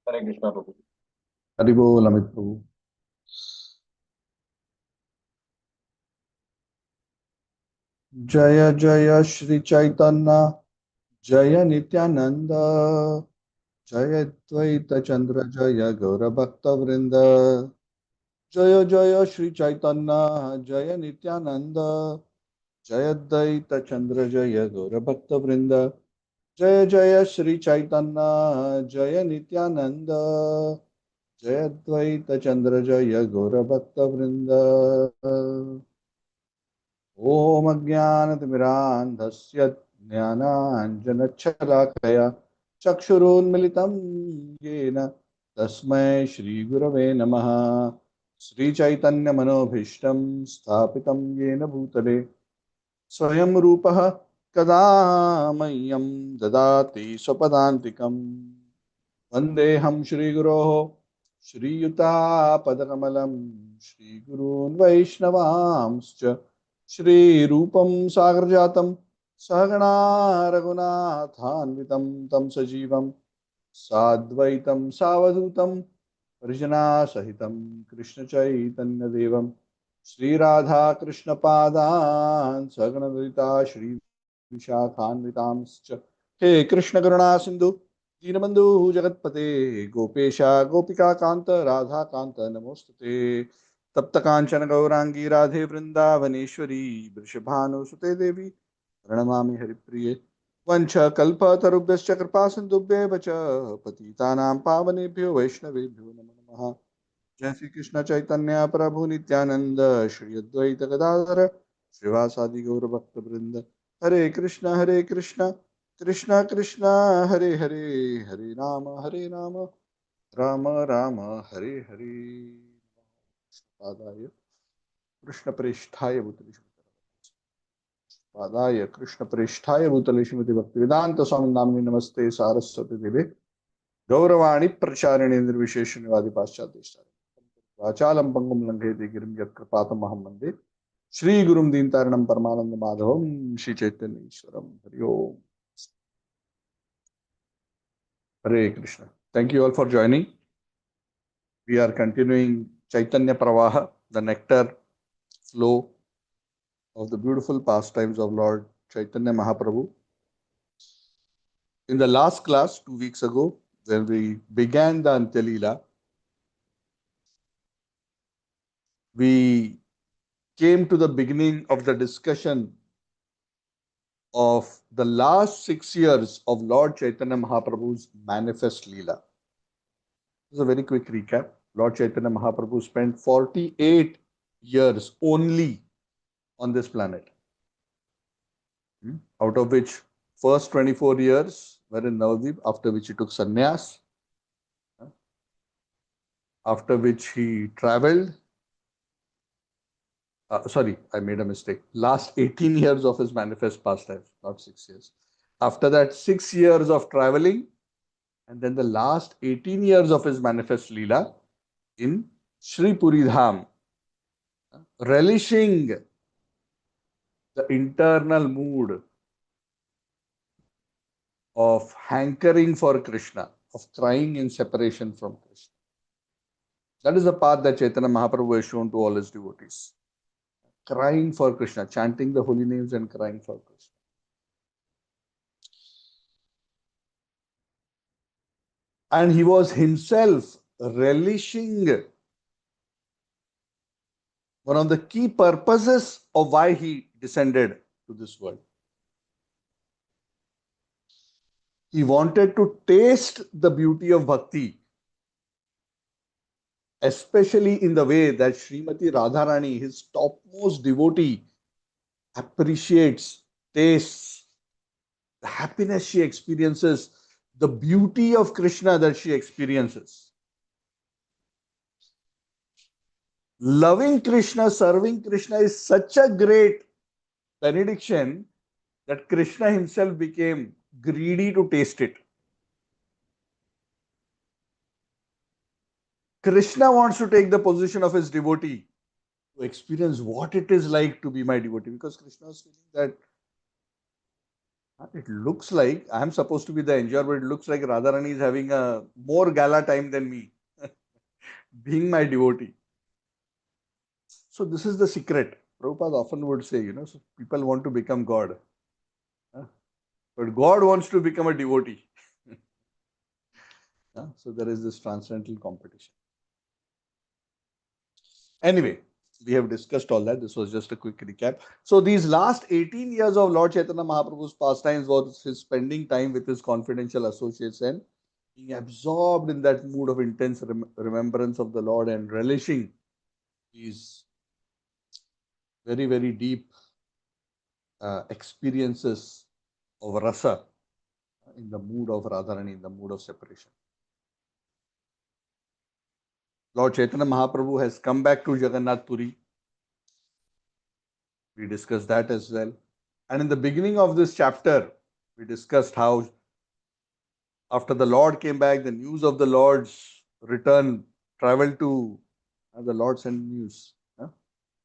हरे कृष्णा प्रभु। हरि बोल अमित प्रभु। जय जय श्री चैतन्य, जय नित्यानंद, जय द्वैत चंद्र, जय गौर भक्त वृंद। जय जय श्री चैतन्य, जय नित्यानंद, जय द्वैत चंद्र, जय गौर भक्त वृंद। जय जय श्री चैतन्य, जय नित्यानंद, जय द्वैत चंद्र, जय गौर भक्त वृंद। ओम अज्ञानतिमिरान्धस्य ज्ञानाञ्जनच्छलाकया चक्षुरुन्मिलितं येन तस्मै श्रीगुरवे नमः। श्रीचैतन्यमनोभीष्टं स्थापितं येन भूतले स्वयं रूपः कदा मह्यं ददाति स्वपदान्तिकम्। वन्देऽहं श्रीगुरोः श्रीयुतापदकमलं श्रीगुरून् वैष्णवांश्च श्रीरूपं सागरजातं सहगणा रघुनाथान्वितं तं सजीवं साद्वैतं सावधूतं परिजनासहितं कृष्णचैतन्यदेवं श्रीराधाकृष्णपादान् सगणललिता श्रीविशाखान्वितांश्च। हे कृष्णकरुणा सिन्धु दीनबंधु जगतपते गोपेशा गोपिका कांत राधा कांत नमोस्तुते। तप्त कांचन गौरांगी राधे वृंदावनेश्वरी वृषभानुसुते देवी प्रणमामि हरिप्रिये। वंश कल्पतरुभ्यश्च कृपा सिन्धुभ्येव च पतितानां पावनेभ्यो वैष्णवेभ्यो नमो नमः। जय श्री कृष्ण चैतन्य प्रभु नित्यानंद श्री अद्वैत गदाधर श्रीवासादि गौर भक्त वृंद। हरे कृष्ण कृष्ण कृष्ण हरे हरे, हरे राम राम राम हरे हरे। पादाय कृष्ण प्रेष्ठाय भूतले पादाय कृष्ण प्रेष्ठाय भूतले श्रीमति भक्ति वेदांत स्वामी नामिने नमस्ते सारस्वती देवे गौरवाणी प्रचारिणे निर्विशेष निवादि पाश्चात्य वाचालं पंगुं लंघयते गिरिं यत्कृपातमहं वन्दे श्रीगुरुं दीनतारिणं परमानंद माधवं श्री चैतन्य ईश्वरं। हरि ओम। हरे Krishna. Thank you all for joining. We are continuing Chaitanya Pravaha, the nectar flow of the beautiful pastimes of Lord Chaitanya Mahaprabhu. In the last class, 2 weeks ago, when we began the Antya Lila, we came to the beginning of the discussion of the last 6 years of Lord Chaitanya Mahaprabhu's manifest Leela. This is a very quick recap. Lord Chaitanya Mahaprabhu spent 48 years only on this planet, out of which first 24 years were in Navadvip, after which he took sannyas, after which he traveled. Sorry, I made a mistake. Last 18 years of his manifest pastimes, not 6 years. After that, 6 years of traveling, and then the last 18 years of his manifest Leela in Sri Puri Dham, relishing the internal mood of hankering for Krishna, of crying in separation from Krishna. That is the path that Chaitanya Mahaprabhu has shown to all his devotees. Crying for Krishna, chanting the holy names and crying for Krishna. And he was himself relishing one of the key purposes of why he descended to this world. He wanted to taste the beauty of bhakti, especially in the way that Srimati Radharani, his topmost devotee, appreciates, tastes the happiness she experiences, the beauty of Krishna that she experiences. Loving Krishna, serving Krishna is such a great benediction that Krishna himself became greedy to taste it. Krishna wants to take the position of his devotee to experience what it is like to be my devotee, because Krishna is feeling that It looks like I am supposed to be the enjoyer, but it looks like Radharani is having a more gala time than me, being my devotee. So this is the secret. Prabhupada often would say, so people want to become God, but God wants to become a devotee. So there is this transcendental competition. Anyway, we have discussed all that. This was just a quick recap. So these last 18 years of Lord Chaitanya Mahaprabhu's pastimes was his spending time with his confidential associates and being absorbed in that mood of intense remembrance of the Lord and relishing these very, very deep experiences of rasa in the mood of Radharani, in the mood of separation. Lord Chaitanya Mahaprabhu has come back to Jagannath Puri. We discussed that as well. And in the beginning of this chapter, we discussed how after the Lord came back, the news of the Lord's return traveled to the Lord sent news.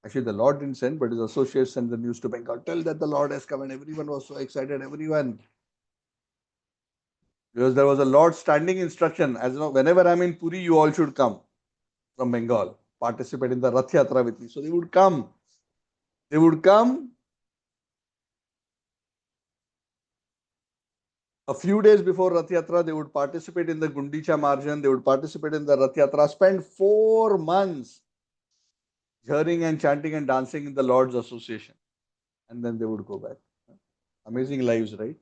Actually, the Lord didn't send, but his associates sent the news to Bengal. Tell that the Lord has come, and everyone was so excited. Everyone, because there was a Lord standing instruction. As you know, whenever I'm in Puri, you all should come from Bengal, participate in the Rath Yatra with me. So they would come. They would come a few days before Rath Yatra. They would participate in the Gundicha Marjan. They would participate in the Rath Yatra. Spend 4 months hearing and chanting and dancing in the Lord's association, and then they would go back. Amazing lives, right?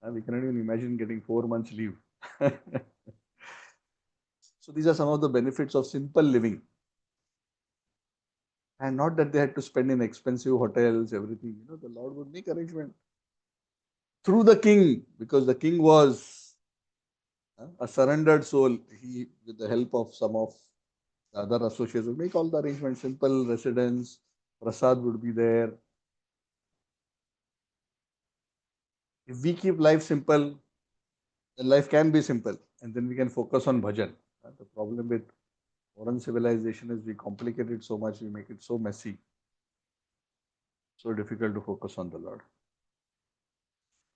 We cannot even imagine getting 4 months leave. So these are some of the benefits of simple living. And not that they had to spend in expensive hotels, everything. The Lord would make arrangement through the king, because the king was a surrendered soul. He, with the help of some of the other associates, would make all the arrangements. Simple residence, prasad would be there. If we keep life simple, then life can be simple, and then we can focus on bhajan. The problem with modern civilization is we complicate it so much, we make it so messy, so difficult to focus on the Lord.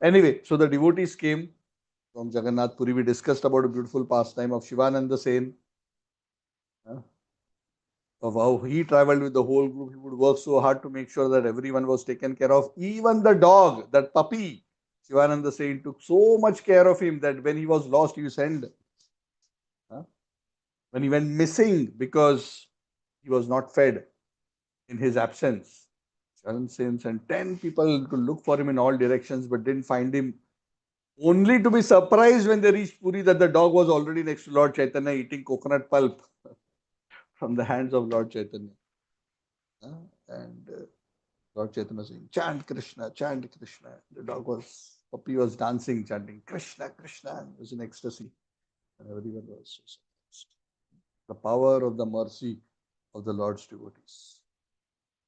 Anyway, so the devotees came from Jagannath Puri. We discussed about a beautiful pastime of Shivananda Sen, of how he traveled with the whole group. He would work so hard to make sure that everyone was taken care of. Even the dog, that puppy, Shivananda Sen took so much care of him that when he was lost, he sent. When he went missing because he was not fed in his absence, Shivananda Sen sent 10 people to look for him in all directions but didn't find him, only to be surprised when they reached Puri that the dog was already next to Lord Chaitanya eating coconut pulp from the hands of Lord Chaitanya. And Lord Chaitanya saying, chant Krishna, chant Krishna. The puppy was dancing, chanting Krishna, Krishna, and was in ecstasy. And everyone was so surprised. The power of the mercy of the Lord's devotees.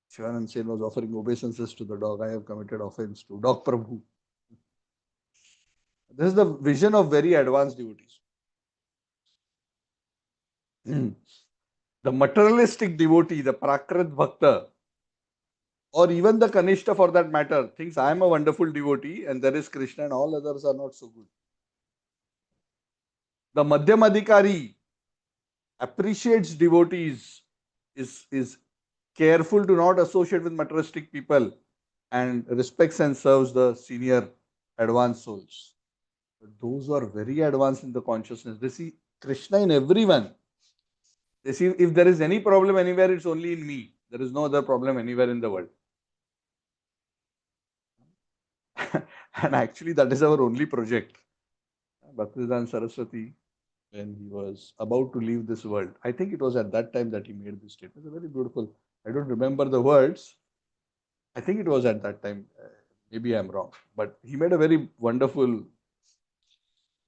Shivananda Sen was offering obeisances to the dog. I have committed offense to Dog Prabhu. This is the vision of very advanced devotees. The materialistic devotee, the Prakrit Bhakta, or even the Kanishta for that matter, thinks I am a wonderful devotee and there is Krishna and all others are not so good. The Madhyamadikari appreciates devotees, is careful to not associate with materialistic people and respects and serves the senior advanced souls. But those who are very advanced in the consciousness, they see Krishna in everyone. They see if there is any problem anywhere, it's only in me. There is no other problem anywhere in the world. And actually, that is our only project. Bhaktivedanta Saraswati, when he was about to leave this world, I think it was at that time that he made this statement. It's very beautiful. I don't remember the words. I think it was at that time. Maybe I'm wrong. But he made a very wonderful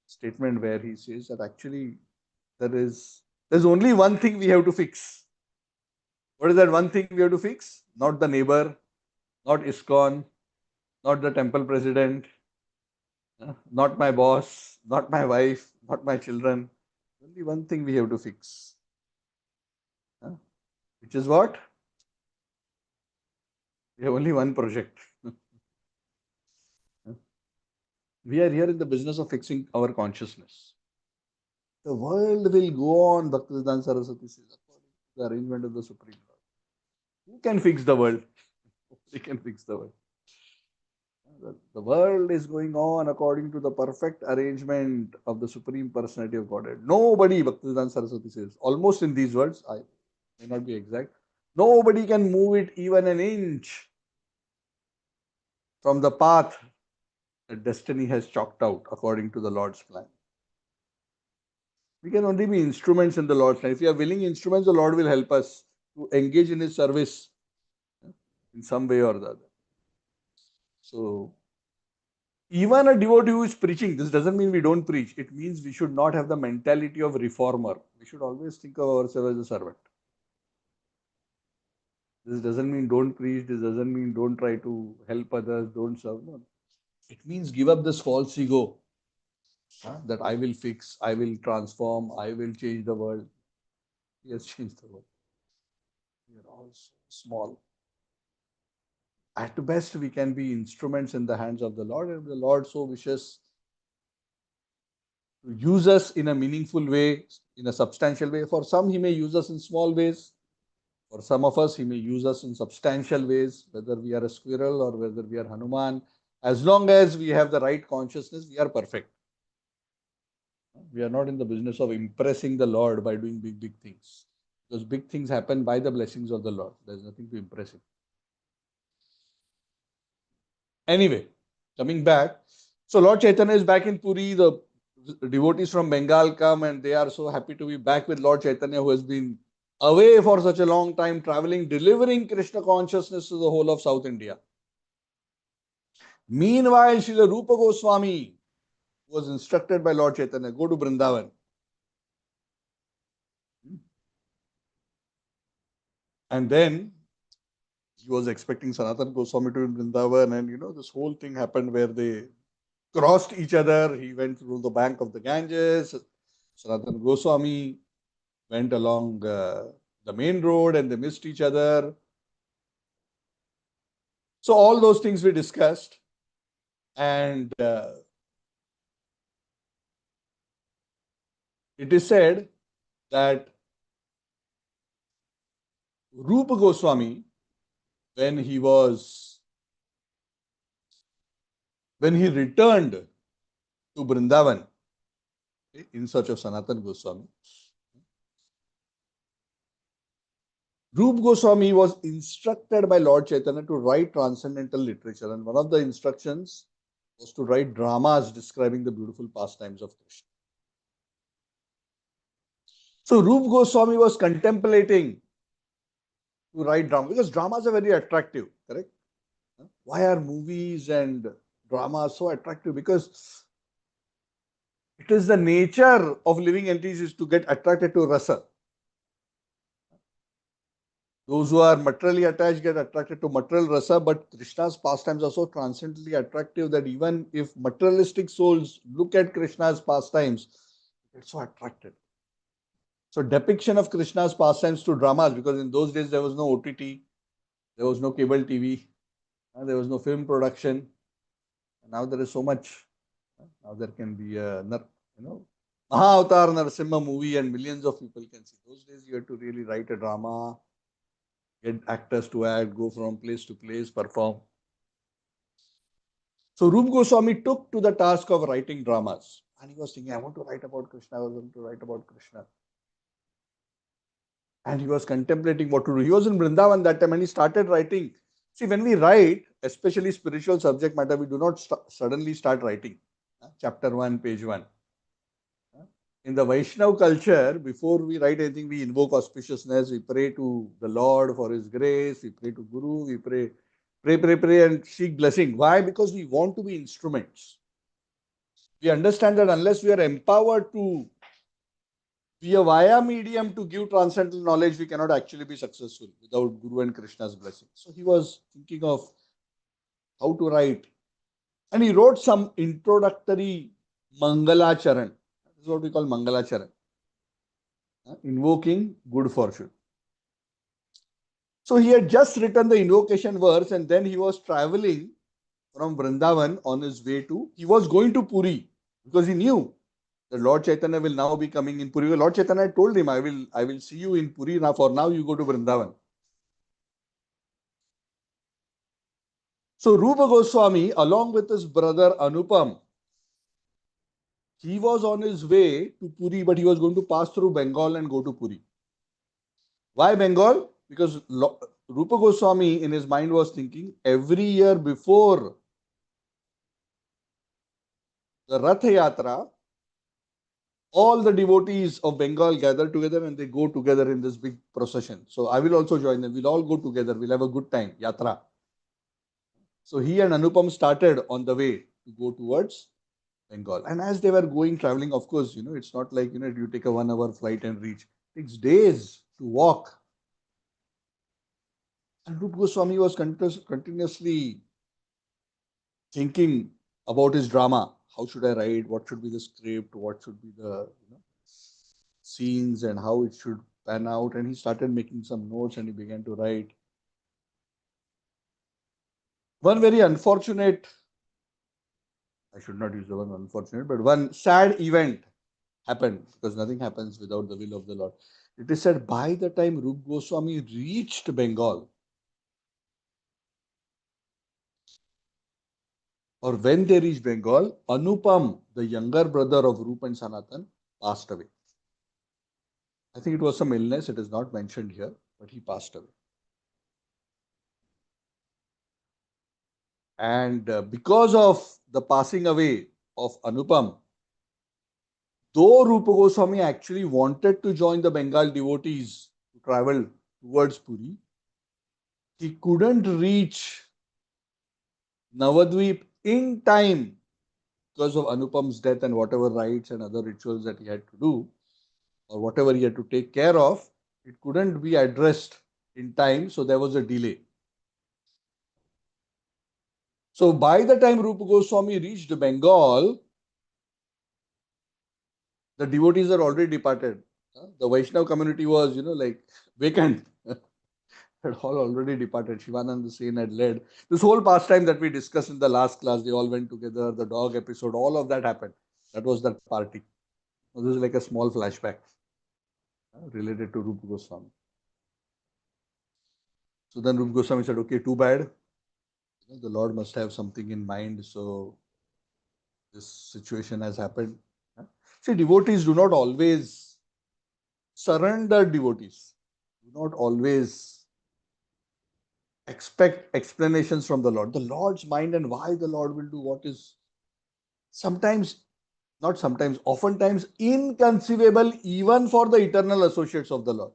statement where he says that actually there's only one thing we have to fix. What is that one thing we have to fix? Not the neighbor, not ISKCON, not the temple president, not my boss, not my wife, not my children. Only one thing we have to fix. Which is what? We have only one project. We are here in the business of fixing our consciousness. The world will go on, Bhaktivedanta Saraswati says, according to the arrangement of the Supreme Lord. Who can fix the world? Nobody can fix the world. The world is going on according to the perfect arrangement of the Supreme Personality of Godhead. Nobody, Bhaktivedanta Saraswati says, almost in these words, I may not be exact, nobody can move it even an inch from the path that destiny has chalked out according to the Lord's plan. We can only be instruments in the Lord's plan. If we are willing instruments, the Lord will help us to engage in His service in some way or the other. So, even a devotee who is preaching, this doesn't mean we don't preach. It means we should not have the mentality of reformer. We should always think of ourselves as a servant. This doesn't mean don't preach. This doesn't mean don't try to help others, don't serve. No. It means give up this false ego that I will fix, I will transform, I will change the world. He has changed the world. We are all so small. At best, we can be instruments in the hands of the Lord, and the Lord so wishes to use us in a meaningful way, in a substantial way. For some, He may use us in small ways. For some of us, He may use us in substantial ways, whether we are a squirrel or whether we are Hanuman. As long as we have the right consciousness, we are perfect. We are not in the business of impressing the Lord by doing big, big things. Because big things happen by the blessings of the Lord. There is nothing to impress Him. Anyway, coming back. So Lord Chaitanya is back in Puri. The devotees from Bengal come and they are so happy to be back with Lord Chaitanya, who has been away for such a long time, traveling, delivering Krishna consciousness to the whole of South India. Meanwhile, Srila Rupa Goswami was instructed by Lord Chaitanya, go to Vrindavan. And then he was expecting Sanatana Goswami to be in Vrindavan, and this whole thing happened where they crossed each other. He went through the bank of the Ganges. Sanatana Goswami went along the main road and they missed each other. So all those things we discussed, and it is said that Rupa Goswami, when he returned to Vrindavan in search of Sanatana Goswami, Rupa Goswami was instructed by Lord Chaitanya to write transcendental literature, and one of the instructions was to write dramas describing the beautiful pastimes of Krishna. So Rupa Goswami was contemplating to write drama, because dramas are very attractive, correct? Why are movies and dramas so attractive? Because it is the nature of living entities is to get attracted to rasa. Those who are materially attached get attracted to material rasa, but Krishna's pastimes are so transcendently attractive that even if materialistic souls look at Krishna's pastimes, they get so attracted. So depiction of Krishna's pastimes to dramas, because in those days there was no OTT, there was no cable TV, there was no film production. Now there is so much. Now there can be a Mahavatar Narasimha movie and millions of people can see. Those days you had to really write a drama, get actors to act, go from place to place, perform. So Rupa Goswami took to the task of writing dramas. And he was thinking, I want to write about Krishna, I want to write about Krishna. And he was contemplating what to do. He was in Vrindavan that time and he started writing. See, when we write, especially spiritual subject matter, we do not suddenly start writing. Chapter 1, page 1. In the Vaishnav culture, before we write anything, we invoke auspiciousness, we pray to the Lord for His grace, we pray to Guru, we pray and seek blessing. Why? Because we want to be instruments. We understand that unless we are empowered to be a via medium to give transcendental knowledge, we cannot actually be successful without Guru and Krishna's blessing. So he was thinking of how to write. And he wrote some introductory Mangalacharan. This is what we call Mangalacharan. Invoking good fortune. So he had just written the invocation verse and then he was traveling from Vrindavan on his way to, he was going to Puri because he knew that Lord Chaitanya will now be coming in Puri. Lord Chaitanya had told him, I will see you in Puri. Now, for now, you go to Vrindavan. So Rupa Goswami, along with his brother Anupam, he was on his way to Puri, but he was going to pass through Bengal and go to Puri. Why Bengal? Because Rupa Goswami in his mind was thinking every year before the Rath Yatra, all the devotees of Bengal gather together and they go together in this big procession. So I will also join them. We'll all go together. We'll have a good time. Yatra. So he and Anupam started on the way to go towards Bengal. And as they were going, traveling, of course, it's not like, you take a 1 hour flight and reach. It takes days to walk. And Rupa Goswami was continuously thinking about his drama. How should I write? What should be the script? What should be the scenes and how it should pan out? And he started making some notes and he began to write. One very unfortunate, I should not use the word unfortunate, but one sad event happened because nothing happens without the will of the Lord. It is said by the time Rupa Goswami reached Bengal, or when they reached Bengal, Anupam, the younger brother of Rupa and Sanatan, passed away. I think it was some illness, it is not mentioned here, but he passed away. And because of the passing away of Anupam, though Rupa Goswami actually wanted to join the Bengal devotees to travel towards Puri, he couldn't reach Navadvip in time because of Anupam's death and whatever rites and other rituals that he had to do, or whatever he had to take care of, it couldn't be addressed in time, so there was a delay. So by the time Rupa Goswami reached Bengal, the devotees are already departed. The Vaishnava community was, like vacant. Had all already departed. Shivananda Sen had led. This whole pastime that we discussed in the last class, they all went together, the dog episode, all of that happened. That was that party. This is like a small flashback related to Rupa Goswami. So then Rupa Goswami said, okay, too bad. The Lord must have something in mind. So this situation has happened. See, devotees do not always surrender devotees. Do not always expect explanations from the Lord. The Lord's mind and why the Lord will do what is sometimes, not sometimes, oftentimes inconceivable even for the eternal associates of the Lord.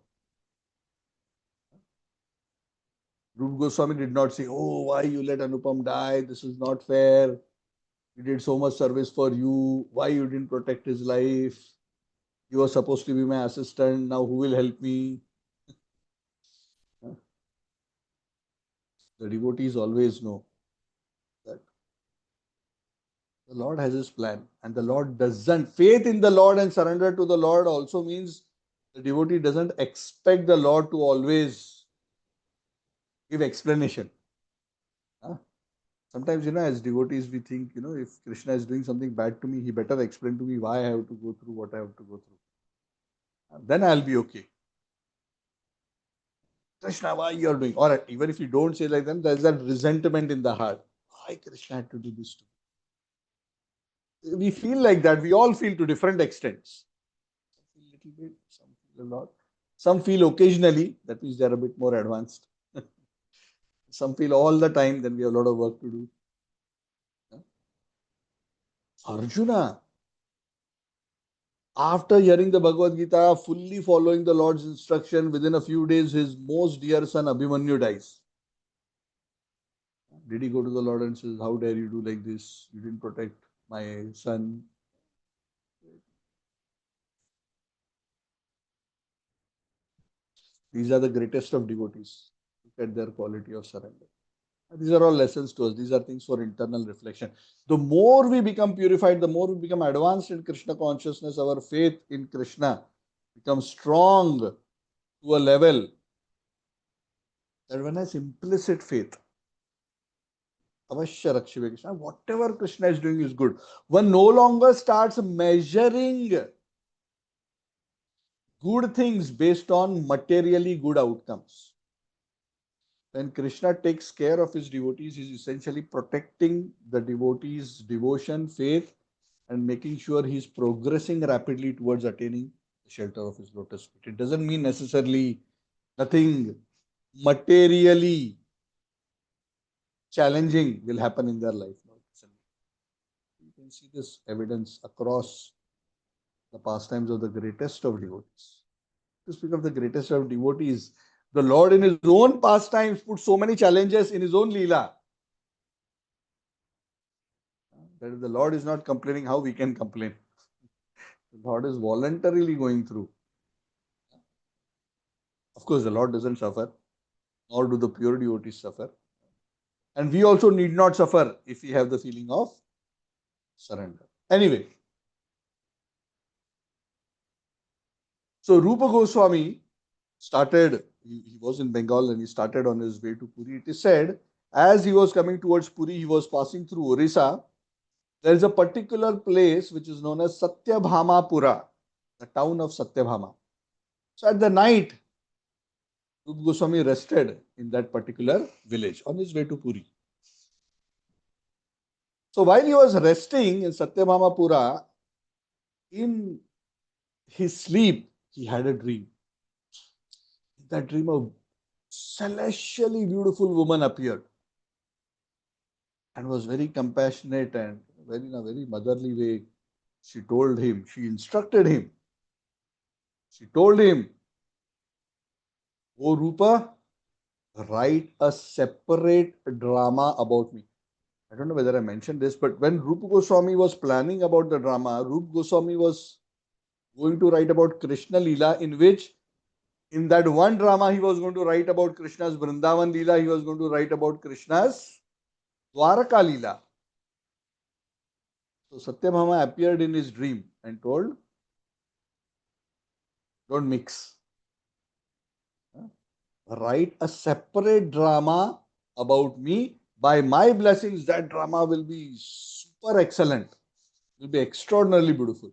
Rupa Goswami did not say, oh, why you let Anupam die? This is not fair. He did so much service for you. Why you didn't protect his life? You were supposed to be my assistant. Now who will help me? The devotees always know that the Lord has his plan and the Lord doesn't. Faith in the Lord and surrender to the Lord also means the devotee doesn't expect the Lord to always give explanation. Sometimes, as devotees, we think, if Krishna is doing something bad to me, he better explain to me why I have to go through what I have to go through. Then I'll be okay. Krishna, why you are doing? Or even if you don't say like that, there's that resentment in the heart. Why Krishna had to do this to me? We feel like that. We all feel to different extents. Some feel a little bit, some feel a lot. Some feel occasionally, that means they're a bit more advanced. Some feel all the time, then we have a lot of work to do. Arjuna, after hearing the Bhagavad Gita, fully following the Lord's instruction, within a few days, his most dear son Abhimanyu dies. Did he go to the Lord and says, how dare you do like this? You didn't protect my son. These are the greatest of devotees. Look at their quality of surrender. These are all lessons to us. These are things for internal reflection. The more we become purified, the more we become advanced in Krishna consciousness, our faith in Krishna becomes strong to a level that one has implicit faith. Avashya Rakshive Krishna. Whatever Krishna is doing is good. One no longer starts measuring good things based on materially good outcomes. When Krishna takes care of his devotees, he is essentially protecting the devotees' devotion, faith, and making sure he is progressing rapidly towards attaining the shelter of his lotus feet. It doesn't mean necessarily nothing materially challenging will happen in their life. You can see this evidence across the pastimes of the greatest of devotees. To speak of the greatest of devotees, the Lord in his own pastimes put so many challenges in his own Lila. That if the Lord is not complaining, how we can complain? The Lord is voluntarily going through. Of course, the Lord doesn't suffer, nor do the pure devotees suffer. And we also need not suffer if we have the feeling of surrender. Anyway, so Rupa Goswami started, he was in Bengal and he started on his way to Puri. It is said, as he was coming towards Puri, he was passing through Orissa. There is a particular place which is known as Satyabhamapura, the town of Satyabhama. So at the night, Rupa Goswami rested in that particular village on his way to Puri. So while he was resting in Satyabhamapura, in his sleep, he had a dream. In that dream, a celestially beautiful woman appeared and was very compassionate and very in a very motherly way. She told him, she instructed him. She told him, "Oh Rupa, write a separate drama about me." I don't know whether I mentioned this, but when Rupa Goswami was planning about the drama, Rupa Goswami was going to write about Krishna Lila, in which in that one drama he was going to write about Krishna's Vrindavan Lila, he was going to write about Krishna's Dwaraka Lila. So Satyabhama appeared in his dream and told, don't mix. Write a separate drama about me. By my blessings, that drama will be super excellent. It will be extraordinarily beautiful.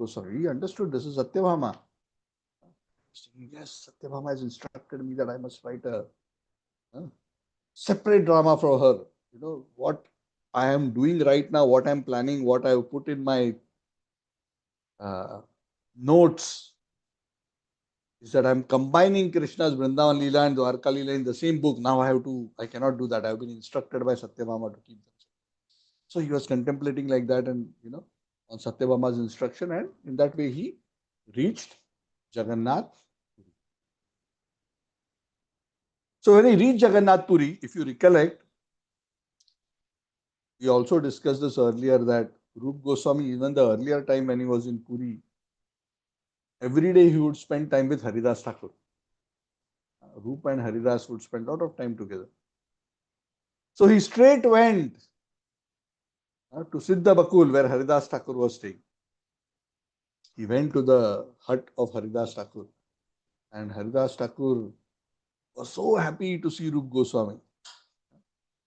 Sorry, he understood this is Satyabhama. Yes, Satyabhama has instructed me that I must write a separate drama for her. You know, what I am doing right now, what I am planning, what I have put in my notes is that I am combining Krishna's Vrindavan Lila and Dwarka Lila in the same book. Now I cannot do that. I have been instructed by Satyabhama to keep them. So he was contemplating like that and, on Satyabhama's instruction, and in that way he reached Jagannath. So when he reached Jagannath Puri, if you recollect, we also discussed this earlier that Rupa Goswami, even the earlier time when he was in Puri, every day he would spend time with Haridas Thakur. Rupa and Haridas would spend a lot of time together. So he straight went to Siddha Bakul, where Haridas Thakur was staying. He went to the hut of Haridas Thakur, and Haridas Thakur was so happy to see Rupa Goswami.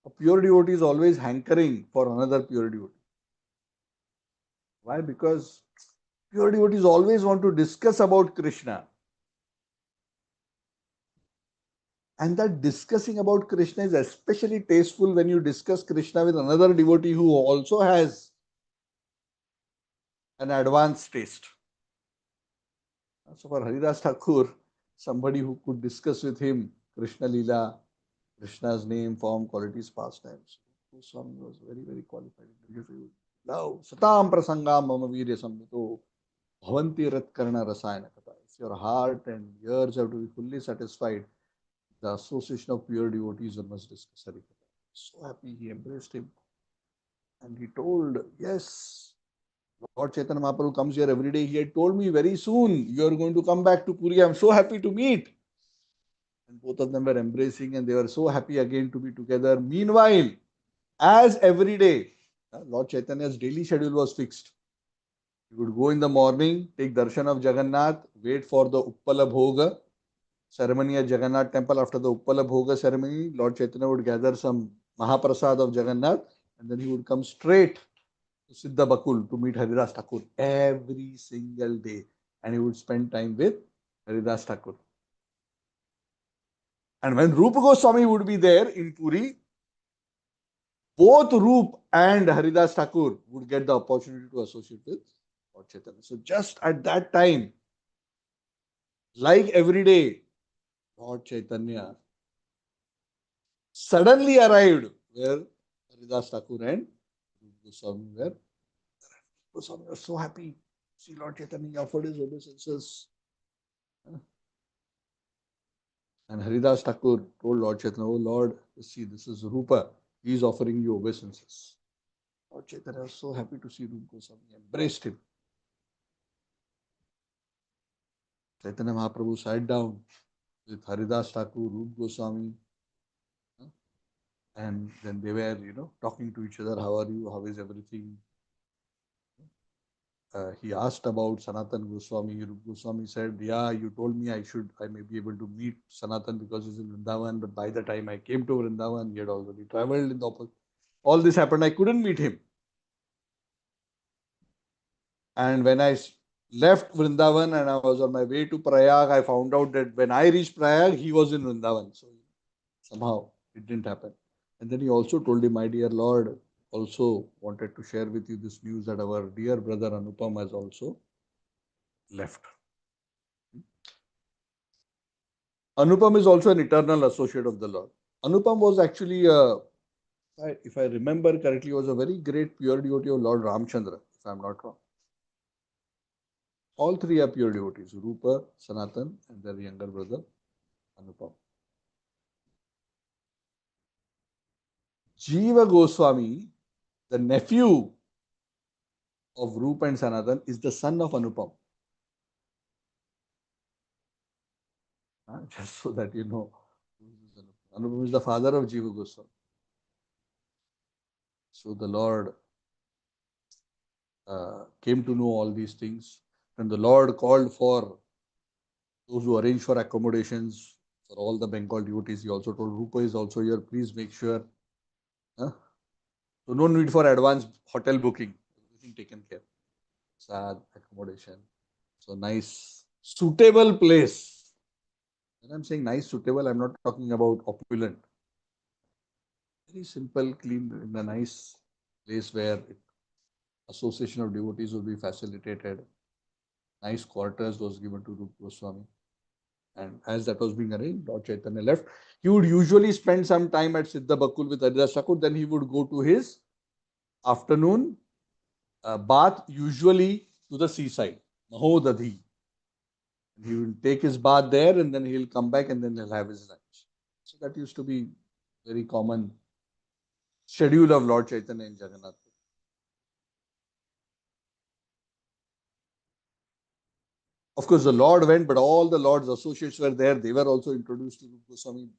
A pure devotee is always hankering for another pure devotee. Why? Because pure devotees always want to discuss about Krishna. And that discussing about Krishna is especially tasteful when you discuss Krishna with another devotee who also has an advanced taste. So for Haridas Thakur, somebody who could discuss with him Krishna Lila, Krishna's name, form, qualities, pastimes, Goswami was very, very qualified. Love, satam prasangam mama virya samvito, bhavanti rat karna rasayana kata. If your heart and ears have to be fully satisfied, the association of pure devotees one must discuss Harikatha. So happy, he embraced him. And he told, yes, Lord Chaitanya Mahaprabhu comes here every day. He had told me very soon, you are going to come back to Puri. I am so happy to meet. And both of them were embracing and they were so happy again to be together. Meanwhile, as every day, Lord Chaitanya's daily schedule was fixed. He would go in the morning, take darshan of Jagannath, wait for the Uppala Bhoga. ceremony at Jagannath temple, after the Uppala Bhoga ceremony, Lord Chaitanya would gather some Mahaprasad of Jagannath and then he would come straight to Siddha Bakul to meet Haridas Thakur every single day. And he would spend time with Haridas Thakur. And when Rupa Goswami would be there in Puri, both Rup and Haridas Thakur would get the opportunity to associate with Lord Chaitanya. So just at that time, like every day, Lord Chaitanya suddenly arrived where Haridas Thakur and Rupa Goswami were. Goswami was so happy. See, Lord Chaitanya offered his obeisances. And Haridas Thakur told Lord Chaitanya, "Oh Lord, see, this is Rupa. He is offering you obeisances." Lord Chaitanya was so happy to see Rupa Goswami, embraced him. Chaitanya Mahaprabhu sat down with Haridas Thakur, Rupa Goswami, and then they were, talking to each other. How are you? How is everything? He asked about Sanatan Goswami. Rupa Goswami said, "Yeah, you told me I may be able to meet Sanatan because he's in Vrindavan. But by the time I came to Vrindavan, he had already traveled in the opposite. All this happened. I couldn't meet him. And when I left Vrindavan and I was on my way to Prayag, I found out that when I reached Prayag, he was in Vrindavan. So somehow it didn't happen." And then he also told him, "My dear Lord, also wanted to share with you this news that our dear brother Anupam has also left." Anupam is also an eternal associate of the Lord. Anupam was actually, if I remember correctly, was a very great pure devotee of Lord Ramchandra, if I am not wrong. All three are pure devotees, Rupa, Sanatan, and their younger brother, Anupam. Jiva Goswami, the nephew of Rupa and Sanatan, is the son of Anupam. Just so that you know. Anupam is the father of Jiva Goswami. So the Lord came to know all these things. And the Lord called for those who arrange for accommodations for all the Bengal devotees. He also told, "Rupa is also here. Please make sure." So no need for advanced hotel booking. Everything taken care. Sad accommodation. So nice, suitable place. When I'm saying nice, suitable, I'm not talking about opulent. Very simple, clean, in a nice place where association of devotees will be facilitated. Nice quarters was given to Rupa Goswami. And as that was being arranged, Lord Chaitanya left. He would usually spend some time at Siddha Bakul with Haridas Thakur. Then he would go to his afternoon bath, usually to the seaside, Mahodadhi. He will take his bath there and then he'll come back and then he'll have his lunch. So that used to be very common schedule of Lord Chaitanya in Jagannath. Of course, the Lord went, but all the Lord's associates were there. They were also introduced to Rupa Goswami.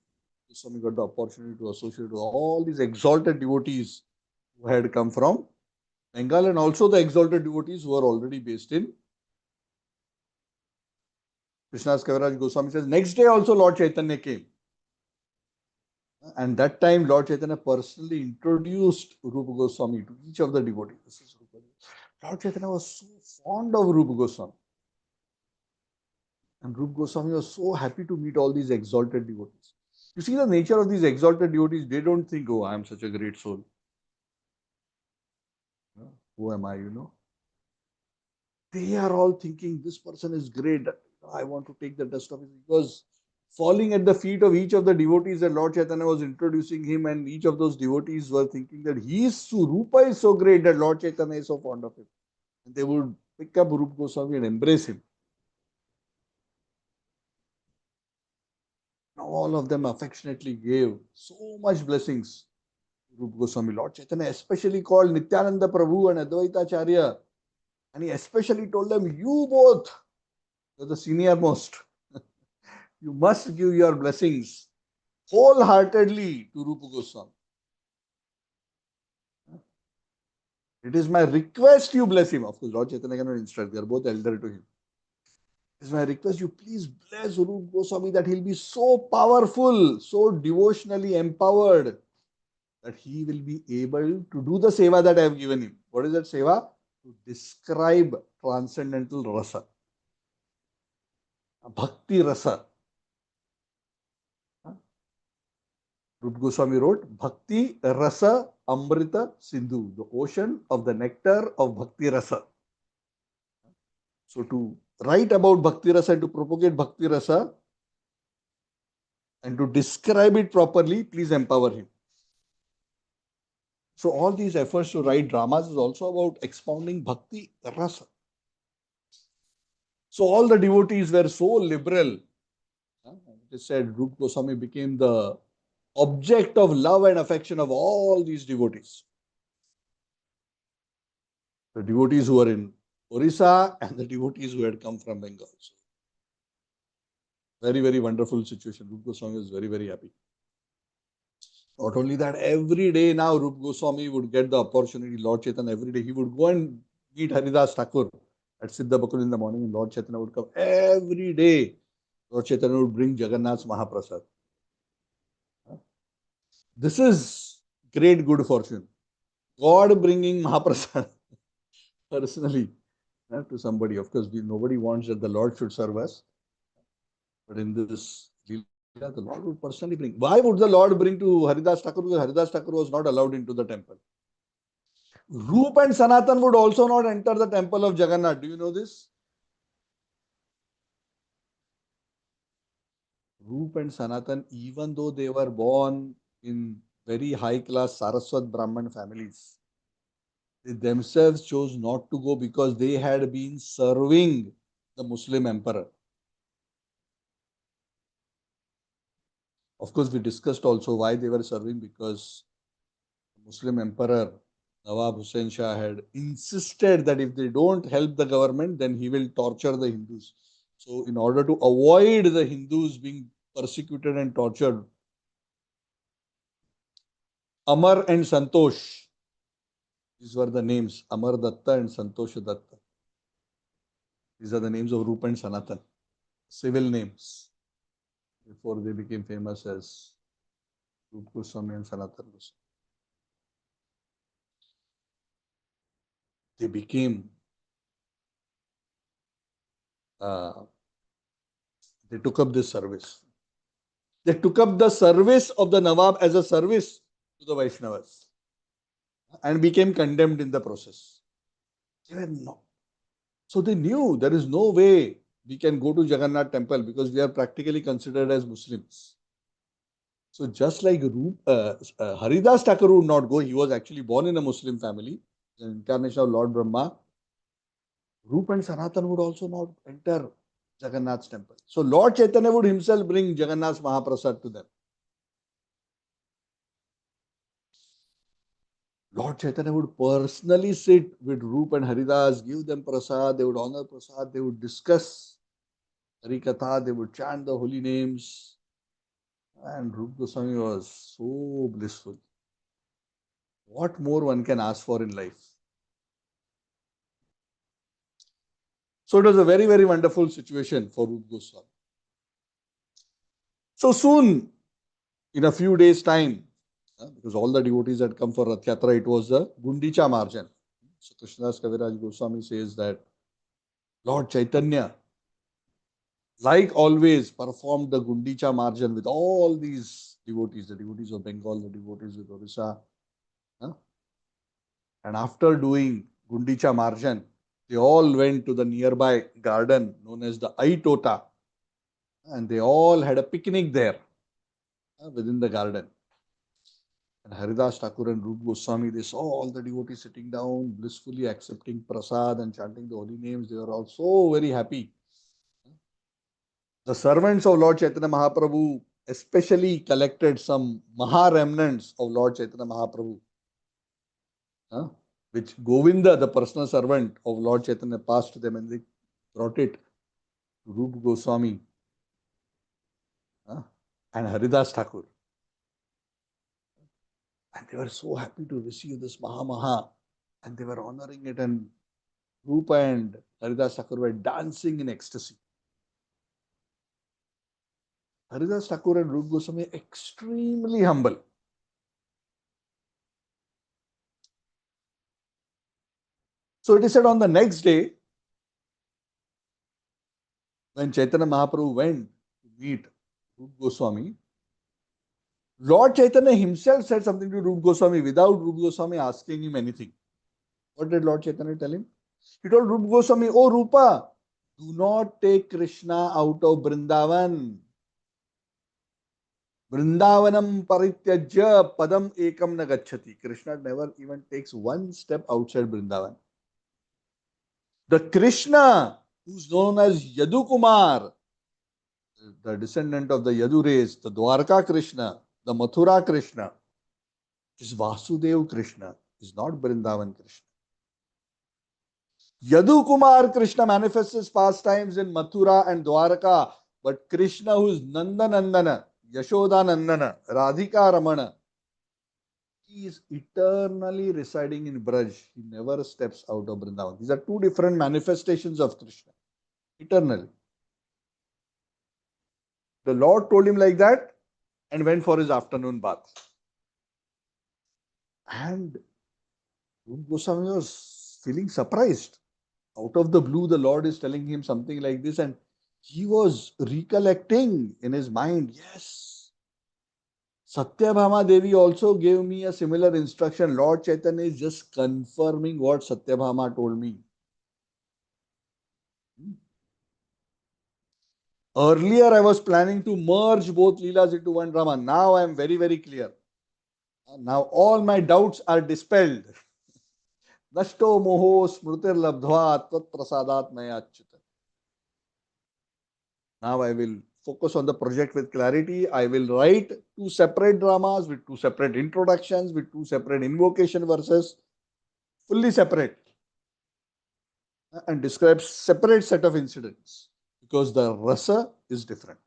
Goswami got the opportunity to associate with all these exalted devotees who had come from Bengal and also the exalted devotees who were already based in Krishna's Kaviraj Goswami says, next day also Lord Chaitanya came. And that time Lord Chaitanya personally introduced Rupa Goswami to each of the devotees. This is Rupa. Lord Chaitanya was so fond of Rupa Goswami. And Rupa Goswami was so happy to meet all these exalted devotees. You see the nature of these exalted devotees, they don't think, "Oh, I am such a great soul. Who am I, They are all thinking, this person is great. I want to take the dust of it." Because falling at the feet of each of the devotees that Lord Chaitanya was introducing him, and each of those devotees were thinking that Rupa is so great that Lord Chaitanya is so fond of him. And they would pick up Rupa Goswami and embrace him. All of them affectionately gave so much blessings to Rupa Goswami. Lord Chaitanya especially called Nityananda Prabhu and Advaita Acharya. And he especially told them, "You both, you're the senior most. You must give your blessings wholeheartedly to Rupa Goswami. It is my request you bless him." Of course, Lord Chaitanya cannot instruct. They are both elder to him. Is my request you please bless Rupa Goswami that he'll be so powerful, so devotionally empowered that he will be able to do the seva that I have given him. What is that seva? To describe transcendental rasa, bhakti rasa. Rupa Goswami wrote, Bhakti Rasa Amrita Sindhu, the ocean of the nectar of Bhakti Rasa. So to write about Bhakti Rasa and to propagate Bhakti Rasa and to describe it properly, please empower him. So all these efforts to write dramas is also about expounding Bhakti Rasa. So all the devotees were so liberal. It is said Rupa Goswami became the object of love and affection of all these devotees. The devotees who were in Orissa and the devotees who had come from Bengal. So very, very wonderful situation. Rupa Goswami was very, very happy. Not only that, every day now Rupa Goswami would get the opportunity, Lord Chaitanya, every day he would go and meet Haridas Thakur at Siddha Bakul in the morning, and Lord Chaitanya would come every day. Lord Chaitanya would bring Jagannath's Mahaprasad. This is great good fortune. God bringing Mahaprasad personally to somebody. Of course, nobody wants that the Lord should serve us. But in this Lila, the Lord would personally bring. Why would the Lord bring to Haridas Thakur? Because Haridas Thakur was not allowed into the temple. Rupa and Sanatan would also not enter the temple of Jagannath. Do you know this? Rupa and Sanatan, even though they were born in very high class Saraswat Brahman families, they themselves chose not to go because they had been serving the Muslim emperor. Of course, we discussed also why they were serving, because the Muslim emperor Nawab Hussain Shah had insisted that if they don't help the government, then he will torture the Hindus. So, in order to avoid the Hindus being persecuted and tortured, Amar and Santosh, these were the names, Amar Datta and Santosh Datta. These are the names of Rupa and Sanatan, civil names, before they became famous as Rupa Goswami and Sanatan Goswami. They became, they took up this service. They took up the service of the Nawab as a service to the Vaishnavas and became condemned in the process. They were not. So they knew there is no way we can go to Jagannath temple because we are practically considered as Muslims. So just like Haridas Thakur would not go, he was actually born in a Muslim family, the incarnation of Lord Brahma. Rupa and Sanatan would also not enter Jagannath's temple. So Lord Chaitanya would himself bring Jagannath's Mahaprasad to them. Lord Chaitanya would personally sit with Rupa and Haridas, give them prasad, they would honor prasad, they would discuss Harikatha, they would chant the holy names. And Rupa Goswami was so blissful. What more one can ask for in life? So it was a very, very wonderful situation for Rupa Goswami. So soon, in a few days' time, because all the devotees had come for Rath Yatra, it was the Gundicha Marjan. So Krishnadas Kaviraj Goswami says that Lord Chaitanya, like always, performed the Gundicha Marjan with all these devotees, the devotees of Bengal, the devotees of Orissa. And after doing Gundicha Marjan, they all went to the nearby garden known as the Aitota, and they all had a picnic there within the garden. And Haridas Thakur and Rupa Goswami, they saw all the devotees sitting down, blissfully accepting prasad and chanting the holy names. They were all so very happy. The servants of Lord Chaitanya Mahaprabhu especially collected some Maha remnants of Lord Chaitanya Mahaprabhu, which Govinda, the personal servant of Lord Chaitanya, passed to them, and they brought it to Rupa Goswami and Haridas Thakur. And they were so happy to receive this Maha, and they were honoring it, and Rupa and Haridas Thakur were dancing in ecstasy. Haridas Thakur and Rupa Goswami are extremely humble. So it is said on the next day, when Chaitanya Mahaprabhu went to meet Rupa Goswami, Lord Chaitanya himself said something to Rupa Goswami without Rupa Goswami asking him anything. What did Lord Chaitanya tell him? He told Rupa Goswami, "Oh Rupa, do not take Krishna out of Vrindavan. Vrindavanam parityajya padam ekam na gacchati." Krishna never even takes one step outside Vrindavan. The Krishna, who's known as Yadu Kumar, the descendant of the Yadu race, the Dwarka Krishna, the Mathura Krishna, is Vasudev Krishna, is not Vrindavan Krishna. Yadu Kumar Krishna manifests his pastimes in Mathura and Dwarka, but Krishna, who is Nanda Nandana, Yashoda Nandana, Radhika Ramana, he is eternally residing in Braj. He never steps out of Vrindavan. These are two different manifestations of Krishna, eternally. The Lord told him like that and went for his afternoon bath. And Goswami was feeling surprised. Out of the blue, the Lord is telling him something like this, and he was recollecting in his mind, yes, Satyabhama Devi also gave me a similar instruction. Lord Chaitanya is just confirming what Satyabhama told me. Earlier, I was planning to merge both Leelas into one drama. Now I am very, very clear. Now all my doubts are dispelled. Nashto moho smrutir labdhva tvat prasadat maya achyuta. Now I will focus on the project with clarity. I will write two separate dramas with two separate introductions, with two separate invocation verses, fully separate, and describe separate set of incidents because the rasa is different.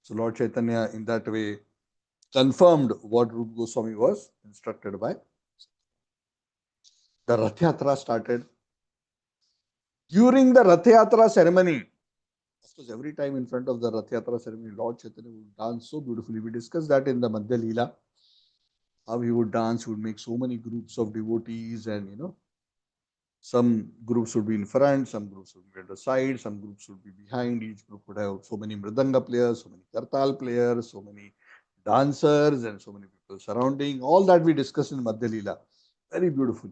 So Lord Chaitanya in that way confirmed what Rupa Goswami was instructed by. The Rath Yatra started. During the Rath Yatra ceremony, of course, every time in front of the Rath Yatra ceremony, Lord Chaitanya would dance so beautifully. We discussed that in the Madhya Lila, how he would dance, he would make so many groups of devotees, and some groups would be in front, some groups would be at the side, some groups would be behind. Each group would have so many mridanga players, so many kartal players, so many dancers, and so many people surrounding. All that we discussed in Madhya Lila. Very beautiful.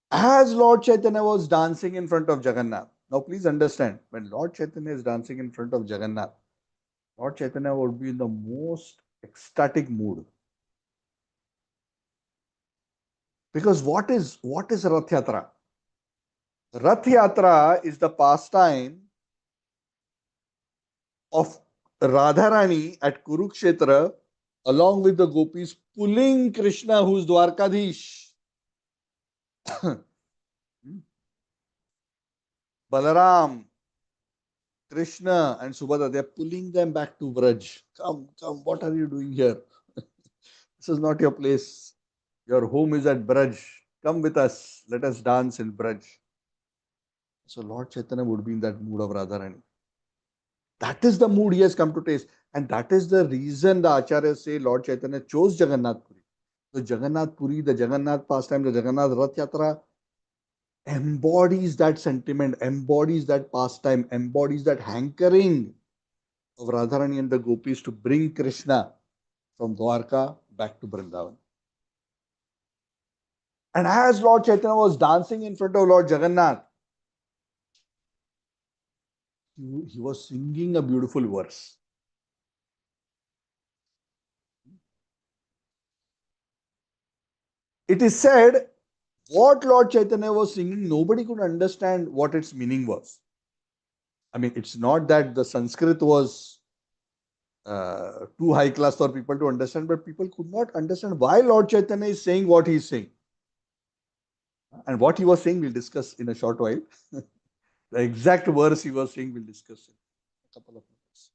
As Lord Chaitanya was dancing in front of Jagannath, now please understand, when Lord Chaitanya is dancing in front of Jagannath, Lord Chaitanya would be in the most ecstatic mood. Because what is Rath Yatra? Rath Yatra is the pastime of Radharani at Kurukshetra along with the gopis pulling Krishna, who is Dwarkadish. Balaram, Krishna and Subhadra, they are pulling them back to Braj. Come, come, what are you doing here? This is not your place. Your home is at Braj. Come with us. Let us dance in Braj. So Lord Chaitanya would be in that mood of Radharani. That is the mood he has come to taste. And that is the reason the Acharyas say Lord Chaitanya chose Jagannath Puri. The Jagannath Puri, the Jagannath pastime, the Jagannath Rath Yatra embodies that sentiment, embodies that pastime, embodies that hankering of Radharani and the gopis to bring Krishna from Dwarka back to Vrindavan. And as Lord Chaitanya was dancing in front of Lord Jagannath, he was singing a beautiful verse. It is said what Lord Chaitanya was singing, nobody could understand what its meaning was. I mean, it's not that the Sanskrit was too high class for people to understand, but people could not understand why Lord Chaitanya is saying what he is saying. And what he was saying, we'll discuss in a short while. The exact verse he was saying, we'll discuss in a couple of minutes.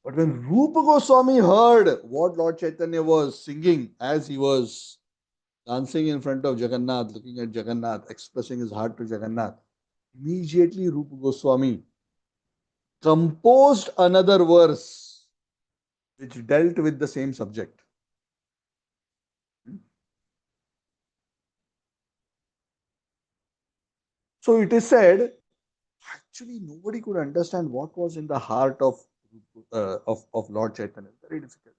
But when Rupa Goswami heard what Lord Chaitanya was singing as he was dancing in front of Jagannath, looking at Jagannath, expressing his heart to Jagannath, immediately Rupa Goswami composed another verse which dealt with the same subject. So it is said, actually nobody could understand what was in the heart of Lord Chaitanya. Very difficult.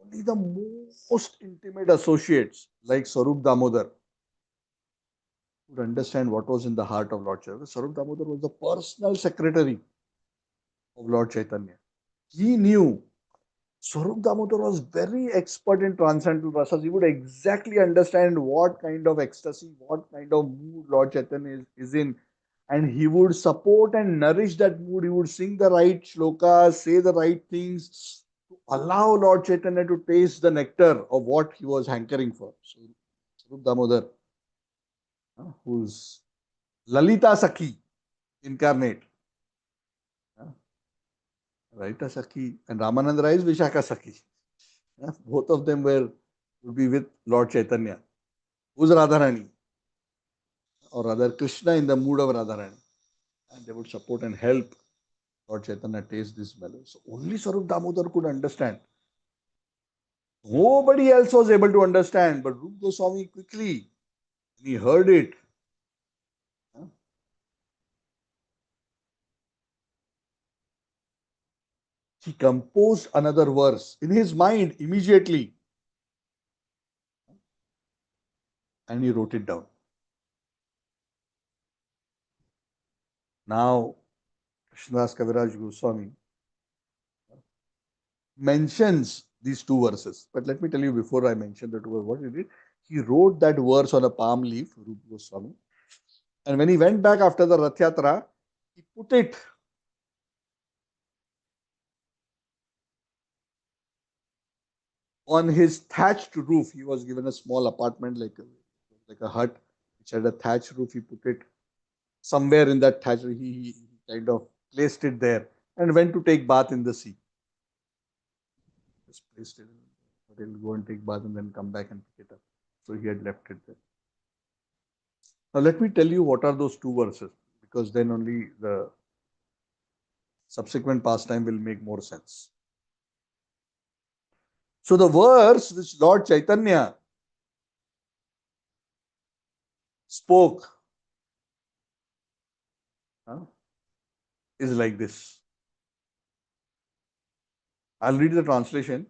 Only the most intimate associates like Sarup Damodar could understand what was in the heart of Lord Chaitanya. Sarup Damodar was the personal secretary of Lord Chaitanya. He knew. Swarup Damodar was very expert in transcendental rasas. He would exactly understand what kind of ecstasy, what kind of mood Lord Chaitanya is in. And he would support and nourish that mood. He would sing the right shlokas, say the right things to allow Lord Chaitanya to taste the nectar of what he was hankering for. So, Swarup Damodar, who's Lalita Sakhi incarnate. Lalita Sakhi and Ramananda Rai is Vishaka Sakhi. Both of them would be with Lord Chaitanya. Who's Radharani? Or rather Krishna in the mood of Radharani. And they would support and help Lord Chaitanya taste this melody. So only Swarup Damodar could understand. Nobody else was able to understand, but Rupa Goswami quickly, when he heard it, he composed another verse in his mind immediately and he wrote it down. Now, Krishnadas Kaviraj Goswami mentions these two verses. But let me tell you before I mention the two verses, what he did. He wrote that verse on a palm leaf, Rupa Goswami. And when he went back after the Rath Yatra, he put it on his thatched roof. He was given a small apartment, like a hut, which had a thatched roof. He put it somewhere in that thatched roof. He kind of placed it there and went to take bath in the sea. Just placed it, but he'll go and take bath and then come back and pick it up. So he had left it there. Now let me tell you what are those two verses, because then only the subsequent pastime will make more sense. So the verse which Lord Chaitanya spoke is like this. I'll read the translation.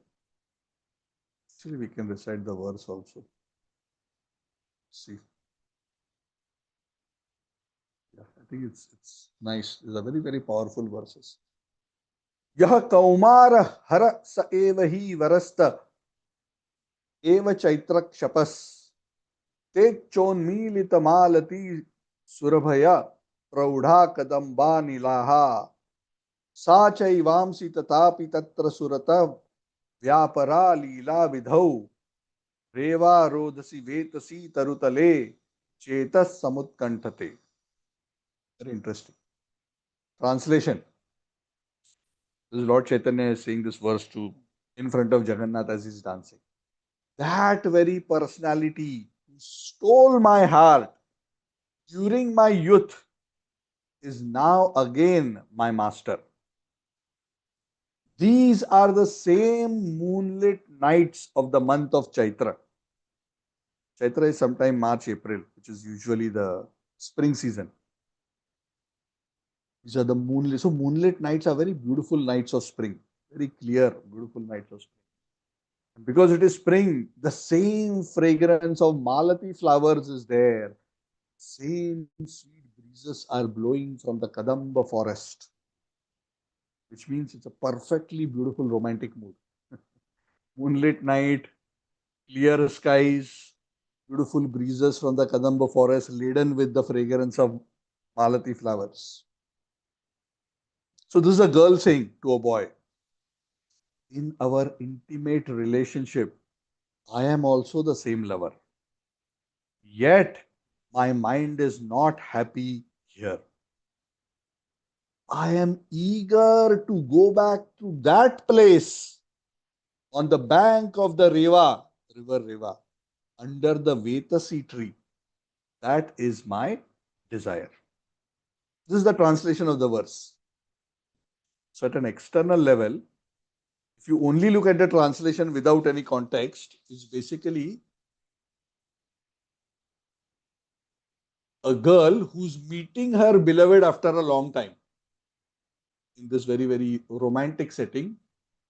Actually, we can recite the verse also. See. Yeah, I think it's nice. These are very, very powerful verses. Yah kaumar hara sa eva hi varasta eva chaitrak shapas te chonmilita malati surabhaya praudha kadamba nilaha sa chaivamsi tatapi tatra surata vyapara lila vidhau reva rodasi vetasi tarutale chetas samutkanthate. Very interesting. Translation. This is Lord Chaitanya is saying this verse to in front of Jagannath as he's dancing. That very personality who stole my heart during my youth is now again my master. These are the same moonlit nights of the month of Chaitra. Chaitra is sometime March, April, which is usually the spring season. These are the moonlit. So moonlit nights are very beautiful nights of spring. Very clear, beautiful nights of spring. And because it is spring, the same fragrance of malati flowers is there. Same sweet breezes are blowing from the Kadamba forest, which means it's a perfectly beautiful romantic mood. Moonlit night, clear skies, beautiful breezes from the Kadamba forest laden with the fragrance of malati flowers. So this is a girl saying to a boy, in our intimate relationship, I am also the same lover. Yet my mind is not happy here. I am eager to go back to that place on the bank of the river Riva, under the Vetasi tree. That is my desire. This is the translation of the verse. So at an external level, if you only look at the translation without any context, it's basically a girl who's meeting her beloved after a long time in this very, very romantic setting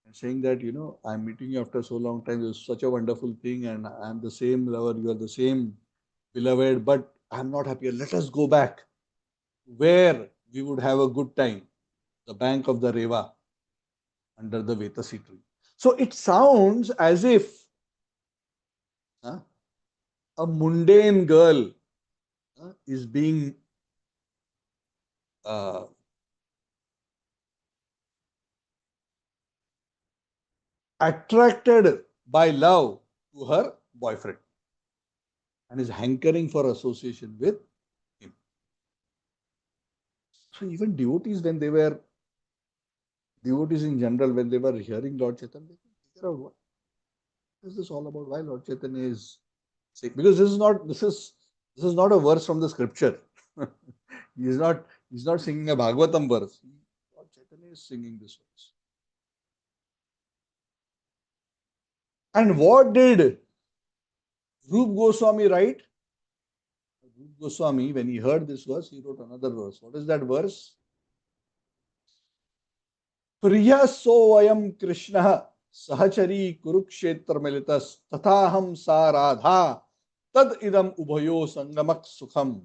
and saying that, I'm meeting you after so long time. It's such a wonderful thing, and I'm the same lover, you are the same beloved, but I'm not happy. Let us go back where we would have a good time, the bank of the Reva under the Vetasi tree. So it sounds as if uh, a mundane girl is being uh, attracted by love to her boyfriend and is hankering for association with him. So even devotees in general, when they were hearing Lord Chaitanya, they could figure out what is this all about? Why Lord Chaitanya is sick? Because this is not a verse from the scripture. he is not he's not singing a Bhagavatam verse. Lord Chaitanya is singing this verse. And what did Rup Goswami write? Rup Goswami, when he heard this verse, he wrote another verse. What is that verse? Priya soayam Krishna sahachari kurukshetra militas tathaham sa radha tad idam ubhayo sangamak sukham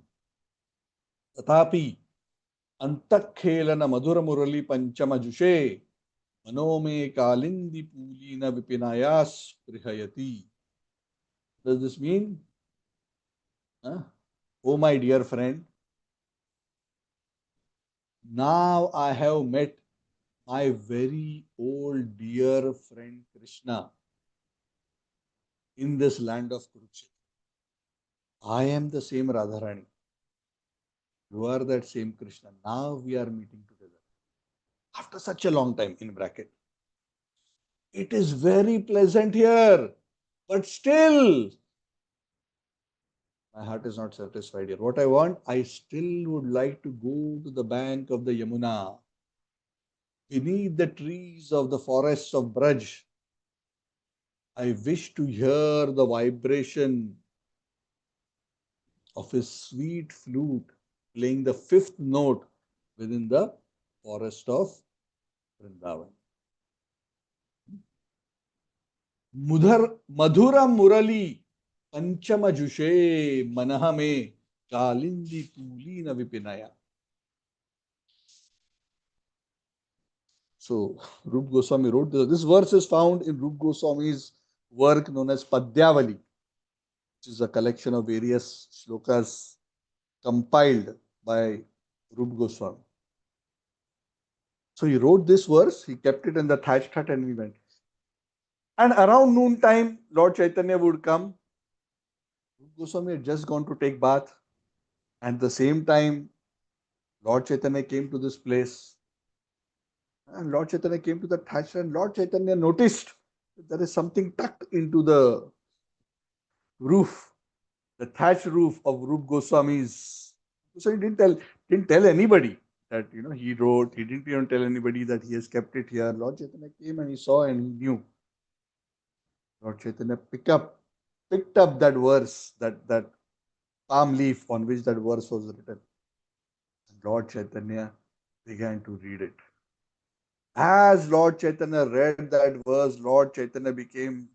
tatapi antakhelana madhura murali panchama jushe manome kalindi pulina vipinayas prihayati. Does this mean? Huh? Oh my dear friend, now I have met my very old dear friend Krishna in this land of Kurukshetra. I am the same Radharani. You are that same Krishna. Now we are meeting together. After such a long time, in bracket. It is very pleasant here. But still, my heart is not satisfied here. What I want, I still would like to go to the bank of the Yamuna, beneath the trees of the forests of Braj. I wish to hear the vibration of his sweet flute playing the fifth note within the forest of Vrindavan. मधुर मुरली पंचम जुषे मनह में कालिंदी तूली न विपिनया. So Rupa Goswami wrote this. This verse is found in Rupa Goswami's work known as Padyavali, which is a collection of various shlokas compiled by Rupa Goswami. So he wrote this verse, he kept it in the thatched hut and we went. And around noon time, Lord Chaitanya would come. Rupa Goswami had just gone to take bath. And at the same time, Lord Chaitanya came to this place. And Lord Chaitanya came to the thatched hut and Lord Chaitanya noticed that there is something tucked into the roof, the thatched roof of Rupa Goswami's. So he didn't tell anybody that he wrote. He didn't even tell anybody that he has kept it here. Lord Chaitanya came and he saw and he knew. Lord Chaitanya picked up that verse, that palm leaf on which that verse was written. And Lord Chaitanya began to read it. As Lord Chaitanya read that verse, Lord Chaitanya became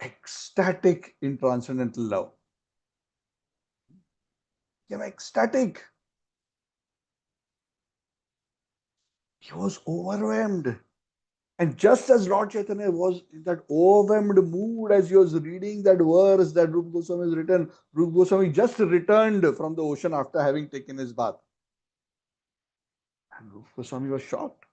ecstatic in transcendental love. Became ecstatic. He was overwhelmed. And just as Lord Chaitanya was in that overwhelmed mood as he was reading that verse that Rupa Goswami has written, Rupa Goswami just returned from the ocean after having taken his bath. And Rupa Goswami was shocked.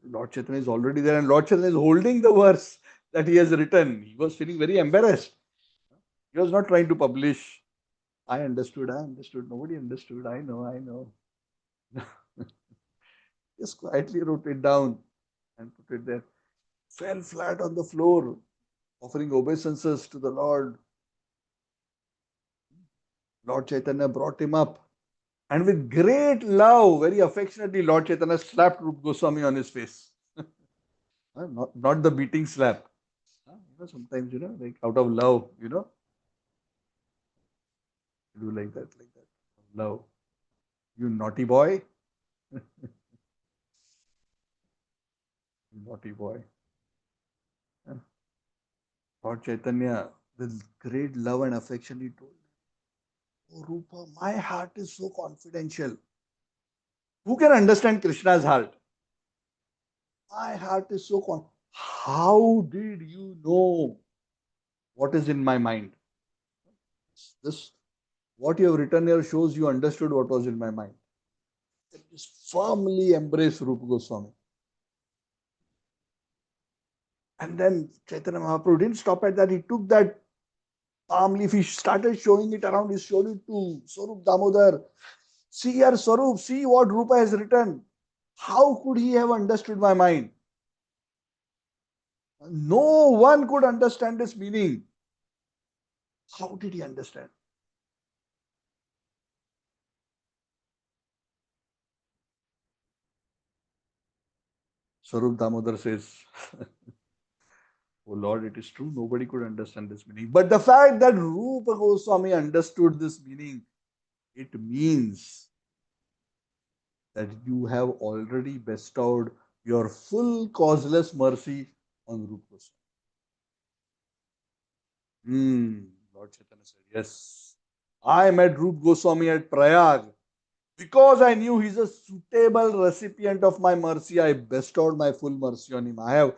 Lord Chaitanya is already there and Lord Chaitanya is holding the verse that he has written. He was feeling very embarrassed. He was not trying to publish. I understood. Nobody understood. I know. Just quietly wrote it down and put it there. Fell flat on the floor, offering obeisances to the Lord. Lord Chaitanya brought him up And with great love, very affectionately, Lord Chaitanya slapped Rupa Goswami on his face. Not the beating slap. Sometimes, like out of love, do like that. Love. You naughty boy. Naughty boy. Lord Chaitanya, with great love and affection, he told, "Oh, Rupa, my heart is so confidential. Who can understand Krishna's heart? My heart is so How did you know what is in my mind? This, what you have written here shows you understood what was in my mind." Just firmly embrace Rupa Goswami. And then Chaitanya Mahaprabhu didn't stop at that. He took that palm leaf, he started showing it around, he showed it to Swarup Damodar. See here, Swarup, see what Rupa has written. How could he have understood my mind? No one could understand this meaning. How did he understand? Swarup Damodar says, "Oh Lord, it is true, nobody could understand this meaning. But the fact that Rupa Goswami understood this meaning, it means that you have already bestowed your full causeless mercy on Rupa Goswami." Lord Chaitanya said, "Yes, I met Rupa Goswami at Prayag. Because I knew he's a suitable recipient of my mercy, I bestowed my full mercy on him. I have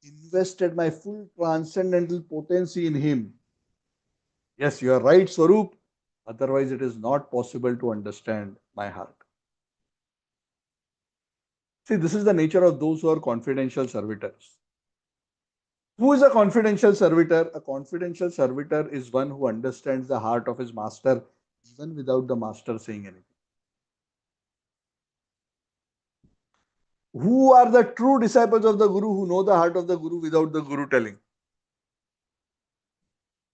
invested my full transcendental potency in him." Yes, you are right, Swarup. Otherwise, it is not possible to understand my heart. See, this is the nature of those who are confidential servitors. Who is a confidential servitor? A confidential servitor is one who understands the heart of his master even without the master saying anything. Who are the true disciples of the Guru who know the heart of the Guru without the Guru telling?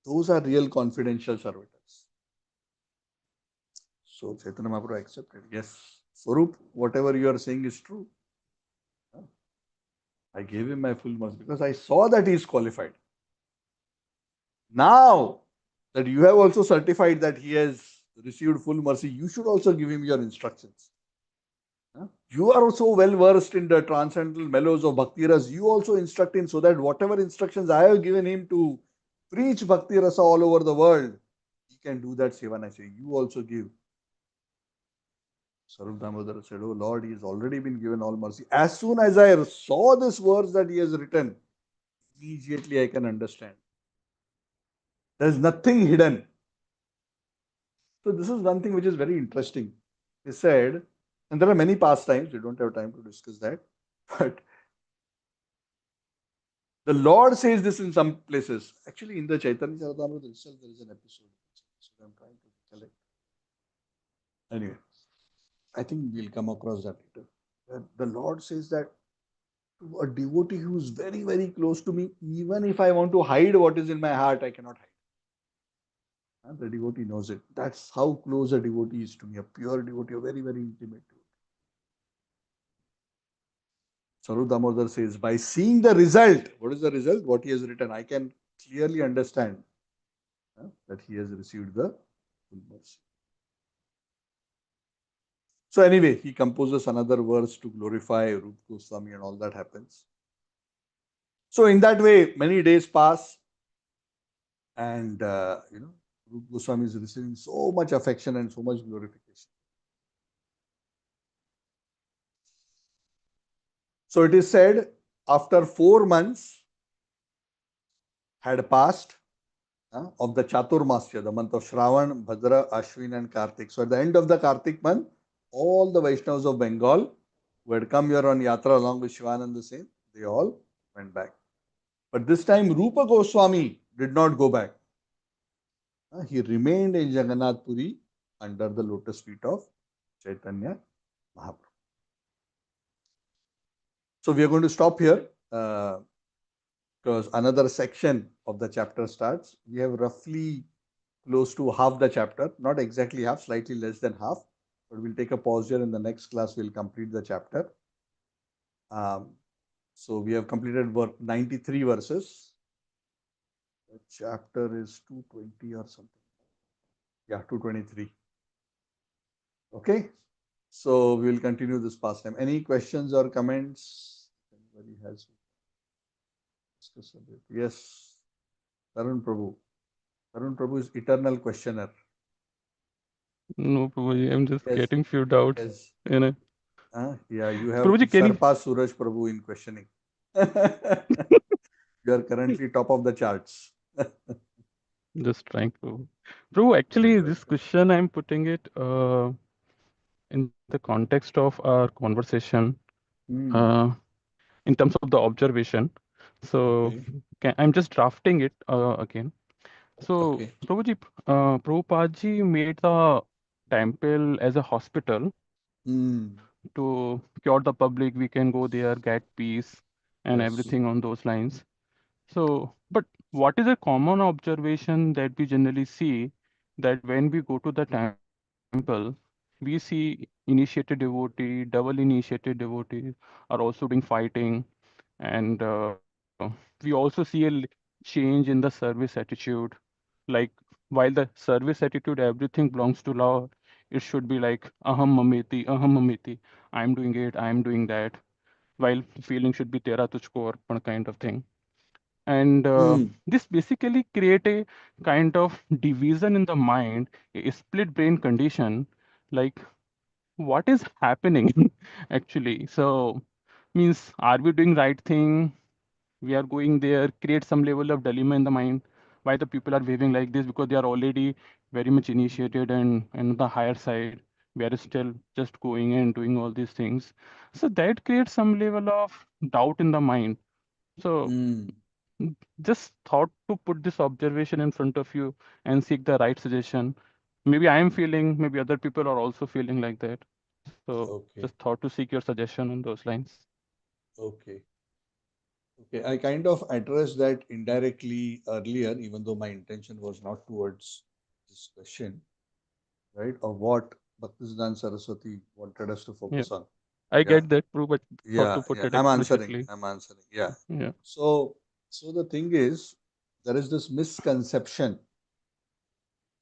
Those are real confidential servitors. So Chaitanya Mahaprabhu accepted. Yes, Swarup, whatever you are saying is true. I gave him my full mercy because I saw that he is qualified. Now that you have also certified that he has received full mercy, you should also give him your instructions. You are also well versed in the transcendental mellows of Bhakti Ras. You also instruct him so that whatever instructions I have given him to preach Bhakti Rasa all over the world, he can do that Seva. I say, you also give. Sarup Damodar said, "Oh Lord, he has already been given all mercy. As soon as I saw this verse that he has written, immediately I can understand. There is nothing hidden." So this is one thing which is very interesting. He said, and there are many pastimes, we don't have time to discuss that, but the Lord says this in some places. Actually, in the Chaitanya Charitamrita itself, there is an episode. I'm trying to recollect. Anyway, I think we'll come across that later. The Lord says that to a devotee who is very, very close to me, even if I want to hide what is in my heart, I cannot hide. And the devotee knows it. That's how close a devotee is to me, a pure devotee, a very, very intimate devotee. Saru Damodar says, by seeing the result, what is the result? What he has written, I can clearly understand that he has received the full mercy. So anyway, he composes another verse to glorify Rupa Goswami and all that happens. So in that way, many days pass and, Rupa Goswami is receiving so much affection and so much glorification. So it is said, after 4 months had passed of the Chaturmasya, the month of Shravan, Bhadra, Ashwin and Kartik. So at the end of the Kartik month, all the Vaishnavas of Bengal who had come here on Yatra along with Shivananda Sen, they all went back. But this time Rupa Goswami did not go back. He remained in Jagannath Puri under the lotus feet of Chaitanya Mahaprabhu. So we are going to stop here because another section of the chapter starts. We have roughly close to half the chapter, not exactly half, slightly less than half. but we'll take a pause here. In the next class, we'll complete the chapter. So we have completed 93 verses. The chapter is 220 or something. Yeah, 223. Okay. So we will continue this pastime. Any questions or comments? Anybody has? Yes. Tarun Prabhu. Tarun Prabhu is eternal questioner. No, Prabhuji, I'm just Yes. getting few doubts. Yes. You know. Yeah, you have Prabhuji, can you surpassed Suraj Prabhu in questioning. You are currently top of the charts. just trying to Prabhu, Very actually this welcome. question I'm putting it in the context of our conversation, Hmm. uh, in terms of the observation. So Okay. I'm just drafting it again. So Okay. Prabhuji, Prabhupada made the temple as a hospital Hmm. to cure the public. We can go there, get peace, and Yes. everything on those lines. So, but what is a common observation that we generally see that when we go to the temple, we see initiated devotee, double initiated devotees are also doing fighting, and we also see a change in the service attitude. Like while the service attitude, everything belongs to Lord, it should be like aham mameti, I'm doing it, I'm doing that. While feeling should be tera tujhko arpan kind of thing. And Hmm. this basically create a kind of division in the mind, a split brain condition. Like what is happening actually? So means are we doing right thing? We are going there, create some level of dilemma in the mind. Why the people are behaving like this? Because they are already very much initiated and the higher side. We are still just going and doing all these things. So that creates some level of doubt in the mind. So Hmm. just thought to put this observation in front of you and seek the right suggestion. Maybe I am feeling, maybe other people are also feeling like that. So just Okay. thought to seek your suggestion on those lines. Okay. Okay. I kind of addressed that indirectly earlier, even though my intention was not towards this question, right? Of what Bhaktisiddhanta Saraswati wanted us to Yeah, focus on. I Yeah. get that, Prue, but thought Yeah. to put Yeah. it I'm answering. explicitly. I'm answering. Yeah. Yeah. So the thing is, there is this misconception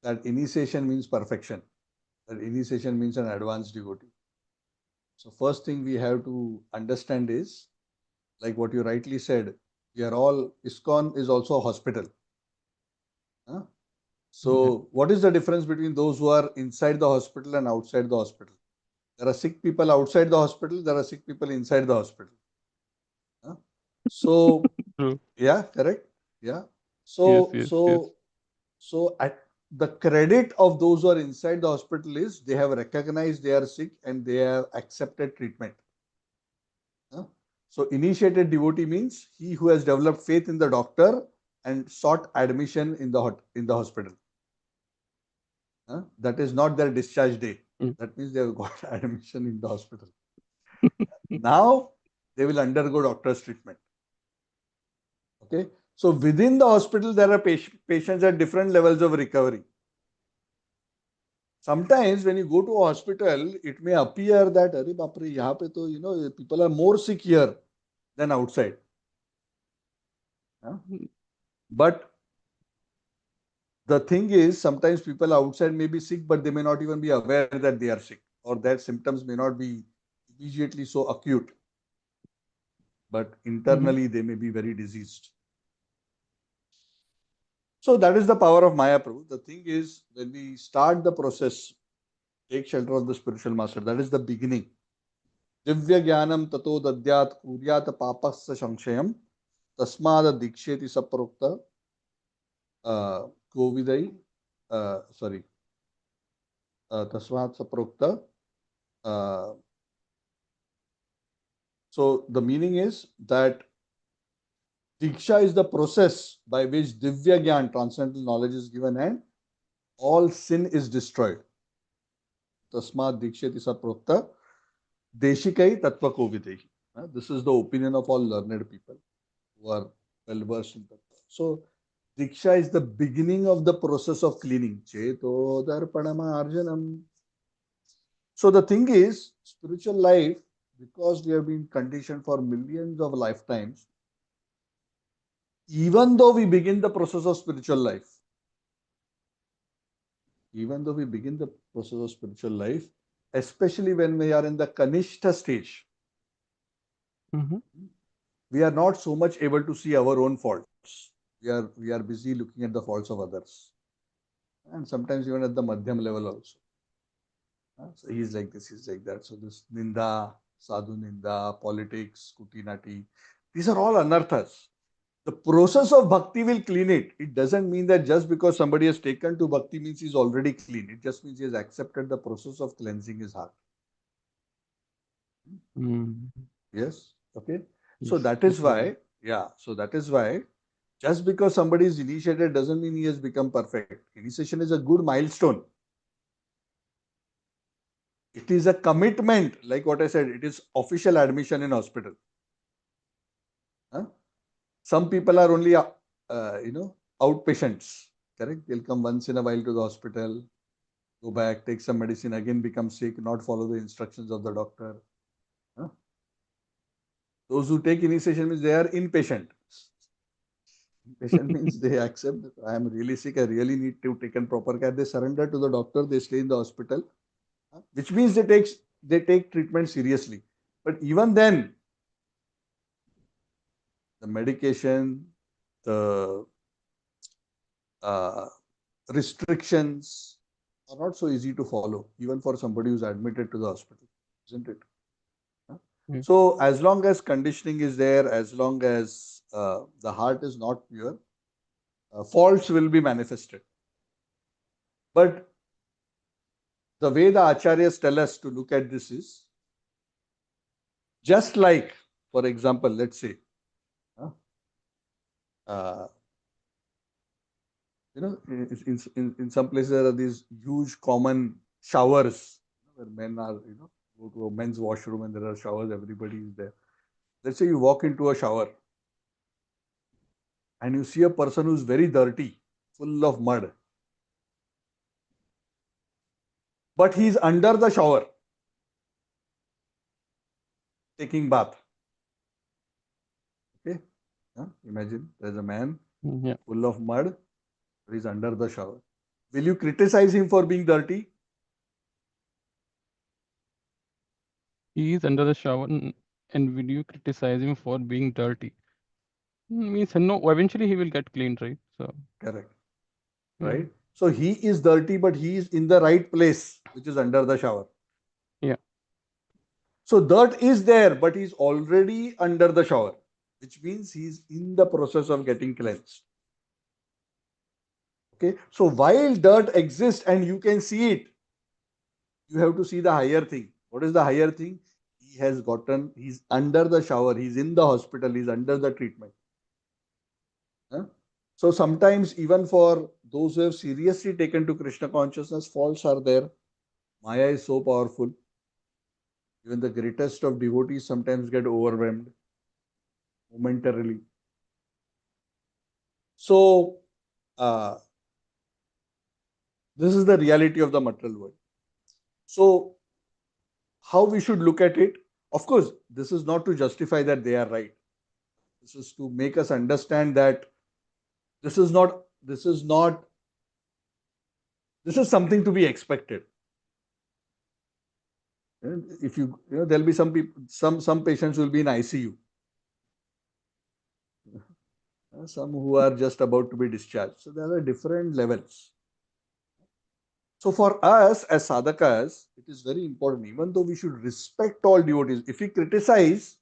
that initiation means perfection, that initiation means an advanced devotee. So first thing we have to understand is, like what you rightly said, we are all, ISKCON is also a hospital. Huh? Yeah. So what is the difference between those who are inside the hospital and outside the hospital? There are sick people outside the hospital, there are sick people inside the hospital. Huh? So True. yeah, correct. Yeah. Yes, So yes, yes. so so at the credit of those who are inside the hospital is they have recognized they are sick and they have accepted treatment. Huh? So initiated devotee means he who has developed faith in the doctor and sought admission in the hospital. That is not their discharge day. Mm. That means they have got admission in the hospital. Now they will undergo doctor's treatment. Okay. So within the hospital, there are patients at different levels of recovery. Sometimes when you go to a hospital, it may appear that Arey Bapre, yahan pe to, people are more sick here than outside. Huh? But the thing is, sometimes people outside may be sick, but they may not even be aware that they are sick, or their symptoms may not be immediately so acute, but Mhm. internally they may be very diseased. So that is the power of Maya Prabhu. The thing is, when we start the process, take shelter of the spiritual master. That is the beginning. Divya Jnanam Tato Dadyat Kuryat Papasya Shanshayam Tasmada Diksheti Saprokta Kovidai. Sorry. Tasmat Saprokta. Uh, so the meaning is that Diksha is the process by which Divya Gyan, transcendental knowledge, is given and all sin is destroyed. Tasmat Diksheti Saprokta Deshikai Tattva Kovidai. This is the opinion of all learned people who are well versed in Tattva. So, Diksha is the beginning of the process of cleaning. Cheto Darpanama Arjanam. So the thing is, spiritual life, because we have been conditioned for millions of lifetimes, even though we begin the process of spiritual life, even though we begin the process of spiritual life, especially when we are in the Kanishta stage, Mm-hmm. we are not so much able to see our own faults. We are busy looking at the faults of others, and sometimes even at the madhyam level also. So he's like this, he's like that. So this ninda, sadhu ninda, politics, kutinati, these are all anarthas. The process of bhakti will clean it. It doesn't mean that just because somebody has taken to bhakti means he's already clean. It just means he has accepted the process of cleansing his heart. Mm. Yes. Okay. So Yes, that I is agree. why, yeah. So that is why just because somebody is initiated doesn't mean he has become perfect. Initiation is a good milestone. It is a commitment, like what I said, it is official admission in hospital. Huh? Some people are only, outpatients. Correct? They'll come once in a while to the hospital, go back, take some medicine, again become sick, not follow the instructions of the doctor. Huh? Those who take initiation means they are inpatient. Patient means they accept that I am really sick, I really need to take proper care. They surrender to the doctor, they stay in the hospital, which means they take treatment seriously. But even then, the medication, the uh, restrictions are not so easy to follow, even for somebody who's admitted to the hospital, isn't it? Huh? Yeah. So, as long as conditioning is there, as long as the heart is not pure, faults will be manifested. But the way the acharyas tell us to look at this is just like, for example, let's say, uh, uh, in some places there are these huge common showers where men are, go to a men's washroom and there are showers, everybody is there. Let's say you walk into a shower and you see a person who's very dirty, full of mud, but he's under the shower taking bath. Okay, imagine there's a man Yeah. full of mud, but he's under the shower. Will you criticize him for being dirty? He is under the shower, and will you criticize him for being dirty? Means no, eventually he will get cleaned, right? So, Correct. yeah. Right? So he is dirty, but he is in the right place, which is under the shower. Yeah. So dirt is there, but he's already under the shower, which means he's in the process of getting cleansed. Okay. So while dirt exists and you can see it, you have to see the higher thing. What is the higher thing? He's under the shower, he's in the hospital, he's under the treatment. Huh? So sometimes, even for those who have seriously taken to Krishna consciousness, faults are there. Maya is so powerful. Even the greatest of devotees sometimes get overwhelmed momentarily. So, uh, this is the reality of the material world. So, how we should look at it? Of course, this is not to justify that they are right. This is to make us understand that this is not, this is something to be expected. If there'll be some people, some patients will be in ICU, some who are just about to be discharged. So there are different levels. So for us as sadhakas, it is very important, even though we should respect all devotees, if we criticize,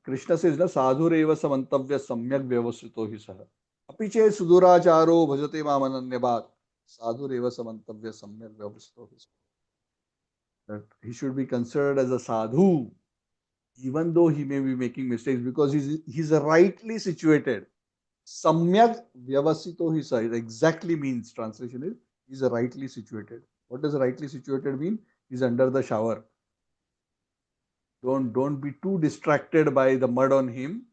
Krishna says, na sadhureva samantavya samyak vyavasrito hi saha. Apiche suduracharo bhajate mamananyabhat. Sadhureva samantavya samyak vyavasrito hi saha. That he should be considered as a sadhu, even though he may be making mistakes, because he's rightly situated. Samyak vyavasito hi saha. It exactly means, translation is, he's rightly situated. What does rightly situated mean? He's under the shower. Don't be too distracted by the mud on him.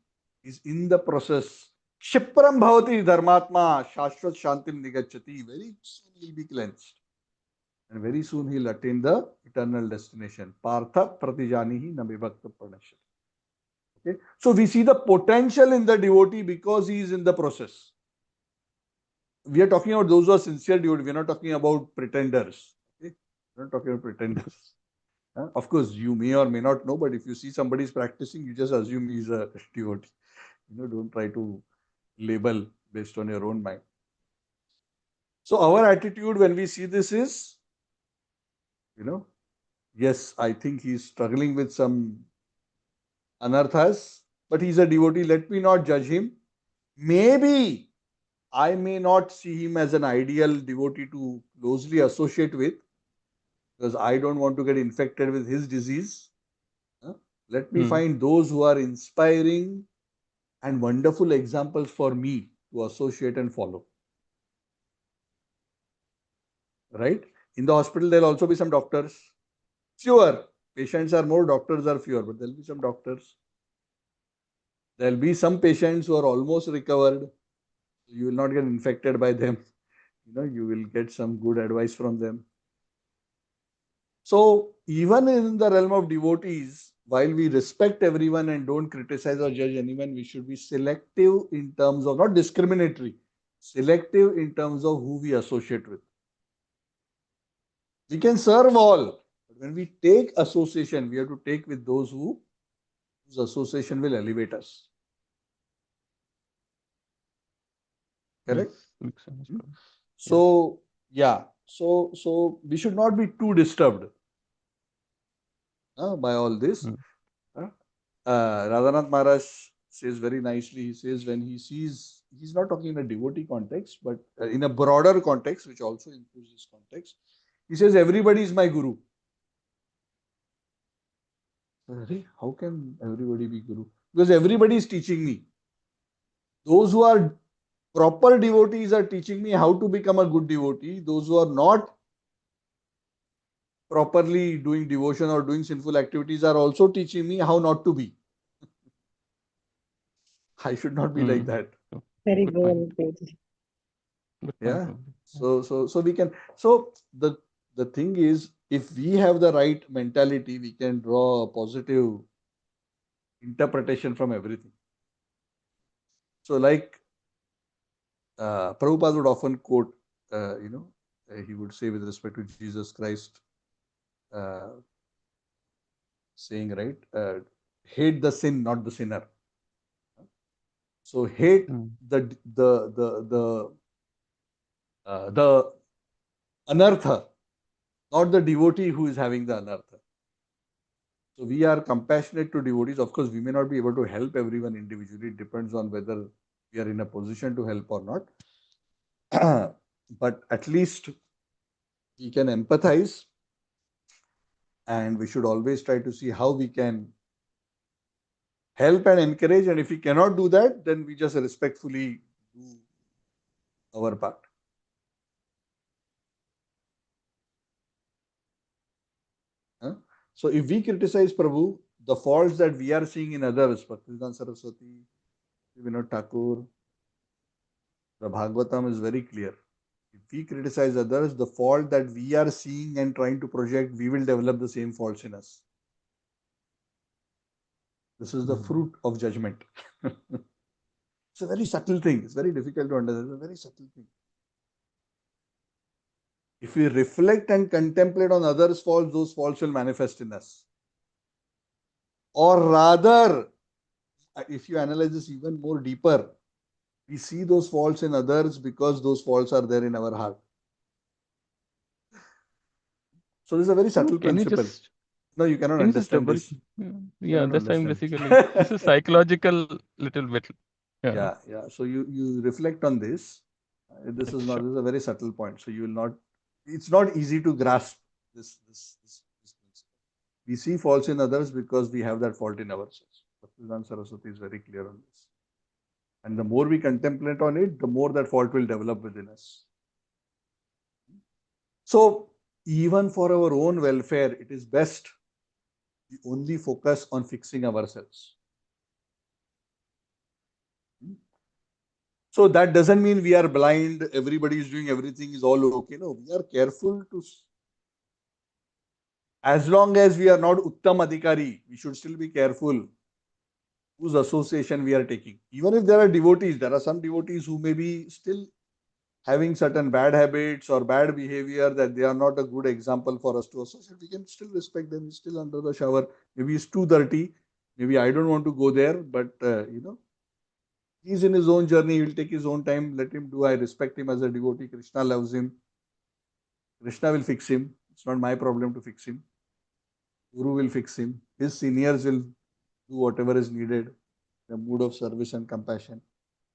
He's in the process. Kshipram bhavati dharmatma shashvat shantim nigachati. Very soon he'll be cleansed. And very soon he'll attain the eternal destination. Partha pratijanihi namibhakta pranasya. Okay. So we see the potential in the devotee because he is in the process. We are talking about those who are sincere devotees. We are not talking about pretenders. Okay? We are not talking about pretenders. Of course, you may or may not know, but if you see somebody is practicing, you just assume he's a devotee. Don't try to label based on your own mind. So our attitude when we see this is, yes, I think he's struggling with some anarthas, but he's a devotee. Let me not judge him. Maybe I may not see him as an ideal devotee to closely associate with because I don't want to get infected with his disease. Let me Hmm. find those who are inspiring and wonderful examples for me to associate and follow. Right? In the hospital, there'll also be some doctors. Fewer. Patients are more, doctors are fewer, but there'll be some doctors. There'll be some patients who are almost recovered. You will not get infected by them. You will get some good advice from them. So, even in the realm of devotees, while we respect everyone and don't criticize or judge anyone, we should be selective in terms of, not discriminatory, selective in terms of who we associate with. We can serve all, but when we take association, we have to take with those whose association will elevate us. Correct? Yes, makes sense. Hmm? Yes. So, yeah. So we should not be too disturbed by all this. Hmm. Uh, Radhanath Maharaj says very nicely, he says when he sees, he's not talking in a devotee context, but in a broader context, which also includes this context, he says, everybody is my guru. How can everybody be guru? Because everybody is teaching me. Those who are proper devotees are teaching me how to become a good devotee. Those who are not properly doing devotion or doing sinful activities are also teaching me how not to be. I should not be like Hmm. that. So, Very good point. well put. Good point, Yeah. Pravah. Yeah. So we can. So the thing is, if we have the right mentality, we can draw a positive interpretation from everything. So like Prabhupada would often quote, he would say with respect to Jesus Christ, uh, saying, right, hate the sin, not the sinner. So hate Hmm. the the the the the anartha, not the devotee who is having the anartha. So we are compassionate to devotees. Of course, we may not be able to help everyone individually. It depends on whether we are in a position to help or not. But at least we can empathize, and we should always try to see how we can help and encourage. And if we cannot do that, then we just respectfully do our part. Huh? So if we criticize Prabhu, the faults that we are seeing in others, Bhaktivedanta Saraswati, Vinod Thakur, the Bhagavatam is very clear. If we criticize others, the fault that we are seeing and trying to project, we will develop the same faults in us. This is the Hmm. fruit of judgment. It's a very subtle thing. It's very difficult to understand. It's a very subtle thing. If we reflect and contemplate on others' faults, those faults will manifest in us. Or rather, if you analyze this even more deeper, we see those faults in others because those faults are there in our heart. So this is a very So, subtle principle. No, you cannot can you just understand double? this. Yeah, You yeah, cannot that's why I'm understand. basically. This is psychological little bit. Yeah. Yeah, yeah. So you reflect on this. This is not. Sure. This is a very subtle point. So you will not. It's not easy to grasp this principle. We see faults in others because we have that fault in ourselves. Bhaktivedanta Saraswati is very clear on this. And the more we contemplate on it, the more that fault will develop within us. So even for our own welfare, it is best we only focus on fixing ourselves. So that doesn't mean we are blind, everybody is doing everything is all okay. No, we are careful to As long as we are not Uttam Adhikari, we should still be careful whose association we are taking. Even if there are devotees, there are some devotees who may be still having certain bad habits or bad behavior that they are not a good example for us to associate. We can still respect them. He's still under the shower. Maybe he's too dirty. Maybe I don't want to go there, but he's in his own journey. He'll take his own time. Let him do. I respect him as a devotee. Krishna loves him. Krishna will fix him. It's not my problem to fix him. Guru will fix him. His seniors will do whatever is needed. The mood of service and compassion.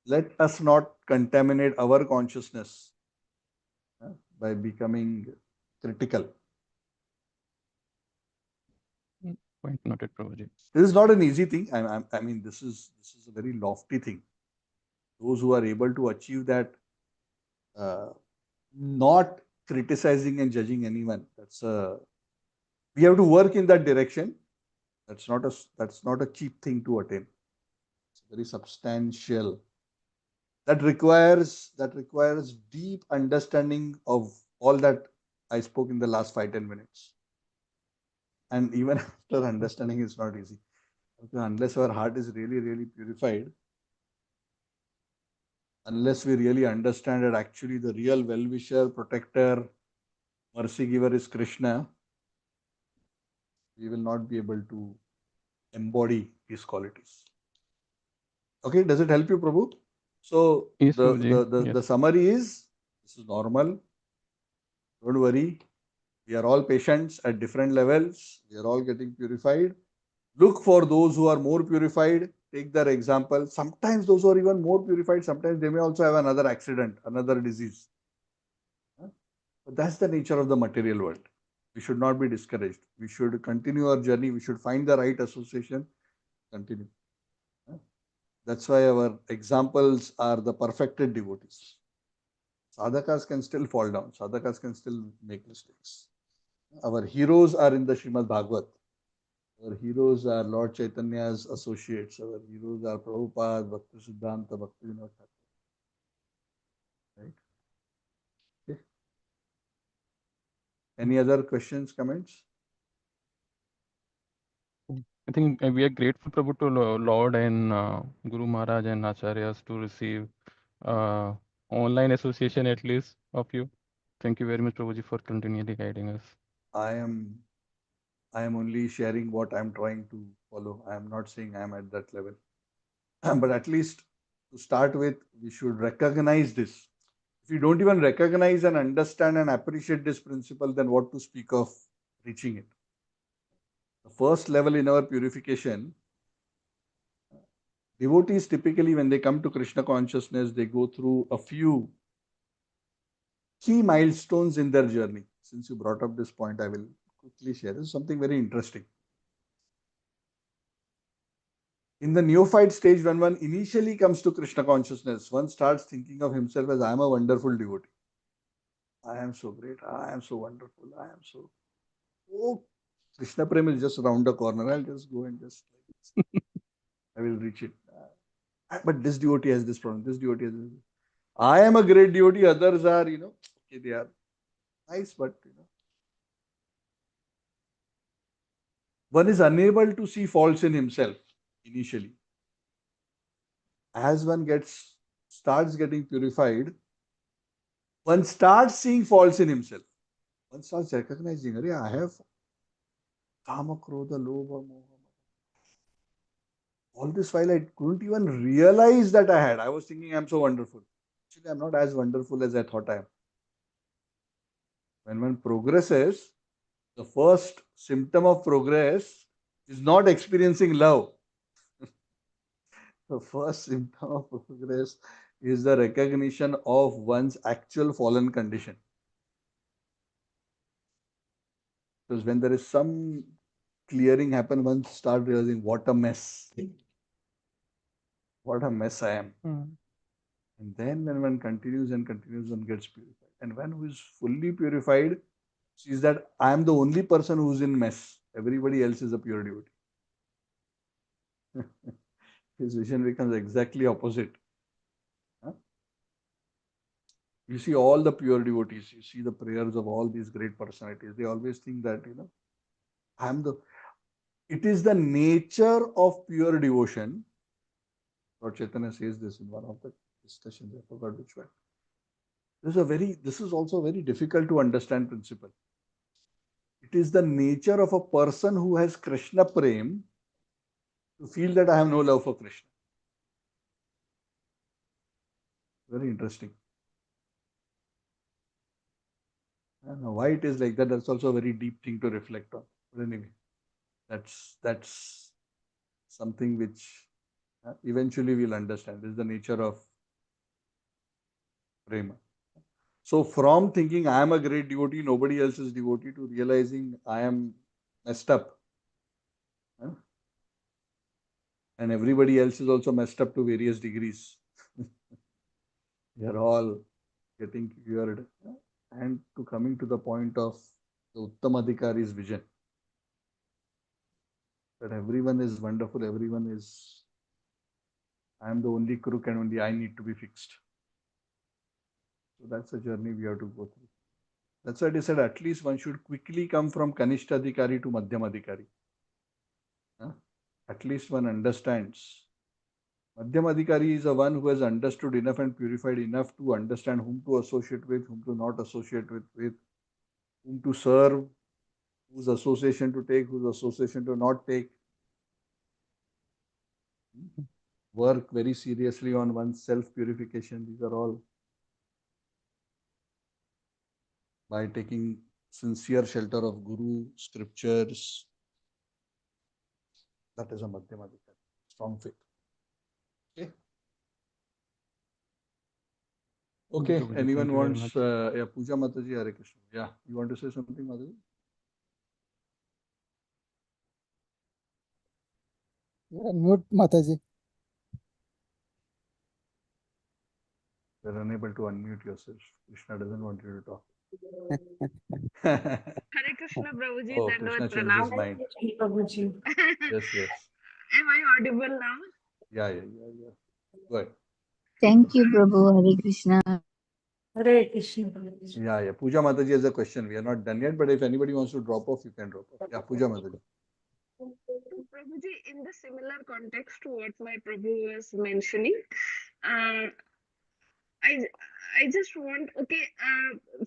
Let us not contaminate our consciousness by becoming critical. Point noted, Prabhuji. This is not an easy thing. I mean, this is a very lofty thing. Those who are able to achieve that, uh, not criticizing and judging anyone. We have to work in that direction. That's not a cheap thing to attain. It's very substantial. That requires deep understanding of all that I spoke in the last 5-10 minutes. And even after understanding, it's not easy. Okay, unless our heart is really, really purified, unless we really understand that actually the real well-wisher, protector, mercy giver is Krishna, we will not be able to embody his qualities. Okay, does it help you, Prabhu? So Yes, the Prabhuji. the the, Yes. the summary is, this is normal. Don't worry. We are all patients at different levels. We are all getting purified. Look for those who are more purified. Take their example. Sometimes those who are even more purified, sometimes they may also have another accident, another disease. But that's the nature of the material world. We should not be discouraged. We should continue our journey. We should find the right association, continue. That's why our examples are the perfected devotees. Sadhakas can still fall down. Sadhakas can still make mistakes. Our heroes are in the Srimad Bhagavad. Our heroes are Lord Chaitanya's associates. Our heroes are Prabhupada, Bhakti Siddhanta, Bhakti Vinod Thakur. Right? Okay. Any other questions, comments? I think we are grateful, Prabhu, to Lord and Guru Maharaj and Acharyas to receive uh, online association at least of you. Thank you very much, Prabhuji, for continually guiding us. I am I am only sharing what I am trying to follow. I am not saying I am at that level. But at least to start with, we should recognize this. If you don't even recognize and understand and appreciate this principle, then what to speak of reaching it? The first level in our purification, devotees typically, when they come to Krishna consciousness, they go through a few key milestones in their journey. Since you brought up this point, I will quickly share. This is something very interesting. In the neophyte stage, when one initially comes to Krishna consciousness, one starts thinking of himself as I am a wonderful devotee. I am so great. I am so wonderful. I am so. Oh, Krishna Prem is just around the corner. I'll just go and just, I will reach it. But this devotee has this problem. This devotee has this. I am a great devotee. Others are, okay, they are nice, but, one is unable to see faults in himself initially. As one starts getting purified, one starts seeing faults in himself. One starts recognizing, I have kama, krodha, lobha, moha. All this while I couldn't even realize that I had. I was thinking I'm so wonderful. Actually, I'm not as wonderful as I thought I am. When one progresses, the first symptom of progress is not experiencing love. The first symptom of progress is the recognition of one's actual fallen condition. Because when there is some clearing happen, one start realizing what a mess. What a mess I am. Mm. And then when one continues and continues, one gets purified. And when who is fully purified sees that I am the only person who's in mess. Everybody else is a pure devotee. His vision becomes exactly opposite. Huh? You see all the pure devotees, you see the prayers of all these great personalities. They always think that, I am the. It is the nature of pure devotion. Lord Chaitanya says this in one of the discussions. I forgot which one. This is also a very difficult to understand principle. It is the nature of a person who has Krishna Prem to feel that I have no love for Krishna. Very interesting. I don't know why it is like that. That's also a very deep thing to reflect on. But anyway, that's something which eventually we'll understand. This is the nature of prema. So from thinking I am a great devotee, nobody else is devotee, to realizing I am messed up, and everybody else is also messed up to various degrees. We are all getting cured, and to coming to the point of the Uttamadhikari's vision, that everyone is wonderful, everyone is, I am the only crook and only I need to be fixed. So that's a journey we have to go through. That's why I said at least one should quickly come from Kanishtadhikari to Madhyamadhikari. At least one understands. Madhyamadhikari is the one who has understood enough and purified enough to understand whom to associate with, whom to not associate with whom to serve, whose association to take, whose association to not take. Work very seriously on one's self-purification. These are all by taking sincere shelter of Guru, scriptures. That is a Madhyamadhikari. Strong faith. Okay. Okay. Prabhuji, Anyone thank you very wants? much. Yeah, Puja Mataji, Hare Krishna. Yeah, you want to say something, Mataji? You're on mute, Mataji. You're unable to unmute yourself. Krishna doesn't want you to talk. Hare Krishna, Prabhuji, Oh, Dandavat Krishna changed his Pranam. mind. Yes, yes. Am I audible now? Yeah. Good. Thank you, Prabhu. Hare Krishna. Hare Krishna. Yeah. Puja Mataji has a question. We are not done yet, but if anybody wants to drop off, you can drop off. Yeah, Puja Mataji. So, Prabhuji, in the similar context to what my Prabhu was mentioning, uh, I I just want, okay,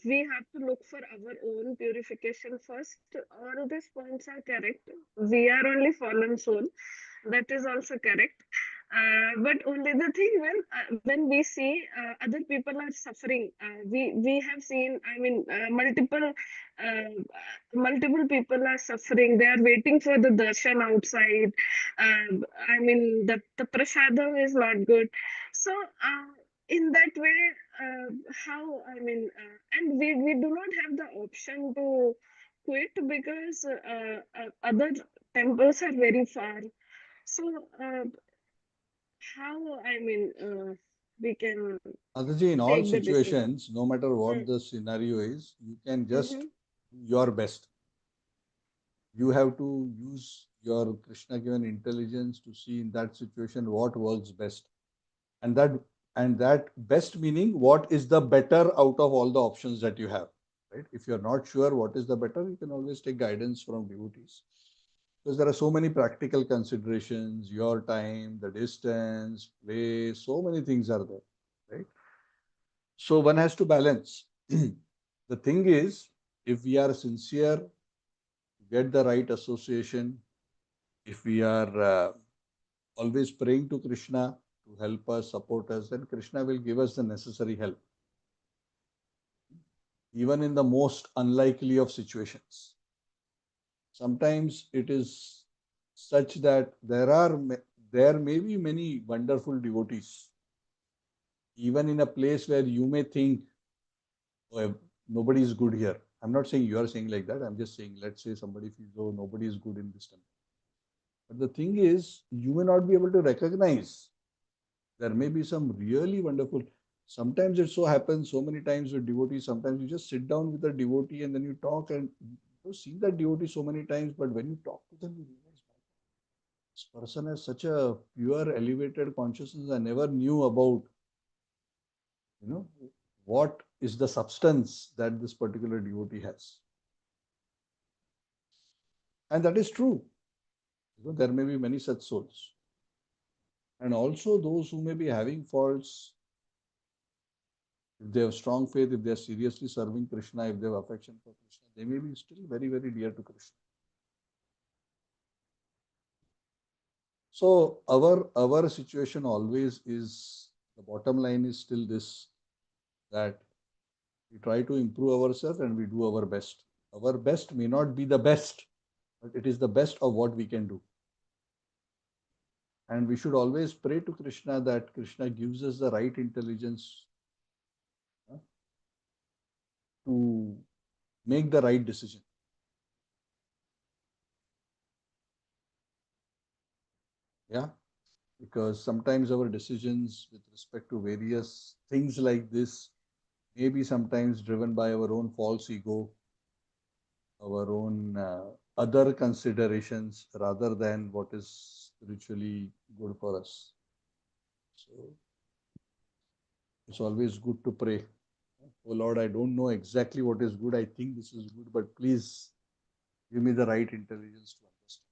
we have to look for our own purification first. All these points are correct. We are only fallen soul. That is also correct. But only the thing, when we see other people are suffering, we have seen, I mean, multiple people are suffering. They are waiting for the darshan outside. I mean, the prasadam is not good. So in that way, how, I mean, and we do not have the option to quit because other temples are very far. So, how, I mean, we can Mataji, in all take the decision? situations, no matter what Mm. the scenario is, you can just Mm-hmm. do your best. You have to use your Krishna given intelligence to see in that situation what works best. And that best meaning what is the better out of all the options that you have. Right? If you're not sure what is the better, you can always take guidance from devotees. Because there are so many practical considerations, your time, the distance, place, so many things are there. Right? So one has to balance. The thing is, if we are sincere, get the right association, if we are always praying to Krishna to help us, support us, then Krishna will give us the necessary help, even in the most unlikely of situations. Sometimes it is such that there may be many wonderful devotees, even in a place where you may think, oh, nobody is good here. I'm not saying you are saying like that. I'm just saying, let's say somebody feels, oh, nobody is good in this temple. But the thing is, you may not be able to recognize. There may be some really wonderful. Sometimes it so happens so many times with devotees. Sometimes you just sit down with a devotee and then you talk, and you've seen that devotee so many times, but when you talk to them, you realize this person has such a pure, elevated consciousness. I never knew about, you know, what is the substance that this particular devotee has. And that is true. There may be many such souls. And also those who may be having faults, if they have strong faith, if they are seriously serving Krishna, if they have affection for Krishna, they may be still very, very dear to Krishna. So our situation always is, the bottom line is still this, that we try to improve ourselves and we do our best. Our best may not be the best, but it is the best of what we can do. And we should always pray to Krishna that Krishna gives us the right intelligence to make the right decision. Yeah, because sometimes our decisions with respect to various things like this may be sometimes driven by our own false ego, our own other considerations rather than what is spiritually good for us. So it's always good to pray. Oh Lord, I don't know exactly what is good. I think this is good, but please give me the right intelligence to understand.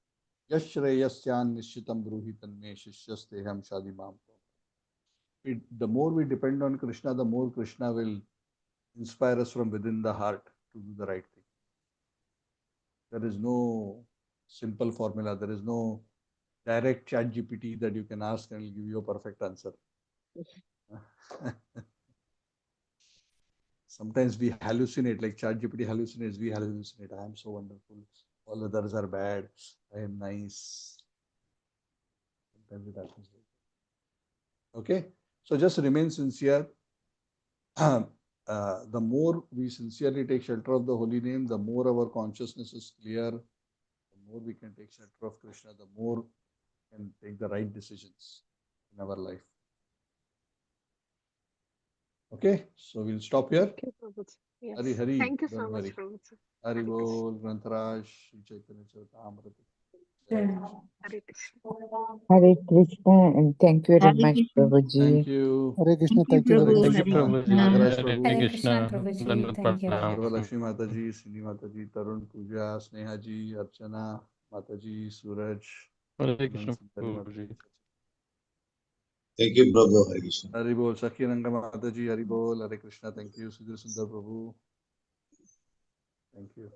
Yashreyasyan nishitam bruhi tanme shishyasteham shadimam. The more we depend on Krishna, the more Krishna will inspire us from within the heart to do the right thing. There is no simple formula. There is no direct chat GPT that you can ask and it will give you a perfect answer. Sometimes we hallucinate, like chat GPT hallucinates, we hallucinate. I am so wonderful. All others are bad. I am nice. Sometimes it happens. Okay. So just remain sincere. The more we sincerely take shelter of the holy name, the more our consciousness is clear, the more we can take shelter of Krishna, the more we can take the right decisions in our life. Okay, so we'll stop here. Thank you, Prabhuji. Yes. Hari Hari. Thank you so Don't much, worry. Prabhuji. Hari Hare Bol, Grantaraj, Shri Chaitanya Charitamrita. Hare Krishna. Hare Krishna, and thank you very Hare much, Krishna. Prabhuji. Thank you. Hare Krishna. Thank you, Thank you, Hare Prabhu. Thank you, Krishna. Hare Prabhuji. Krishna. Nagaraj Hare Prabhu, Hare Krishna. Krishna, Prabhuji. Dandavat Thank you. pranam. Sarvalakshmi Mataji, Cindy Mataji, Tarun Puja, Snehaji, Archana, Mataji, Suraj, Hare Anand Krishna, Sundari Mataji. Prabhuji. Thank you, Prabhu. Hare Krishna. Hari Bol, Sakyananga Mataji, Hari Bol, Hare Krishna, thank you. Sudhir Sundar Prabhu, thank you.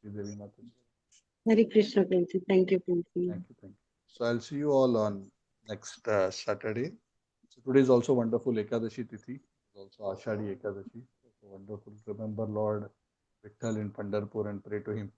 Sridevi Mataji. Hare Krishna, Prabhuji. Thank you, Prabhuji. Thank you, thank you. So I'll see you all on next Saturday. So today is also wonderful Ekadashi Tithi, also Ashadi Ekadashi. So wonderful. Remember Lord Vitthal in Pandharpur and pray to him.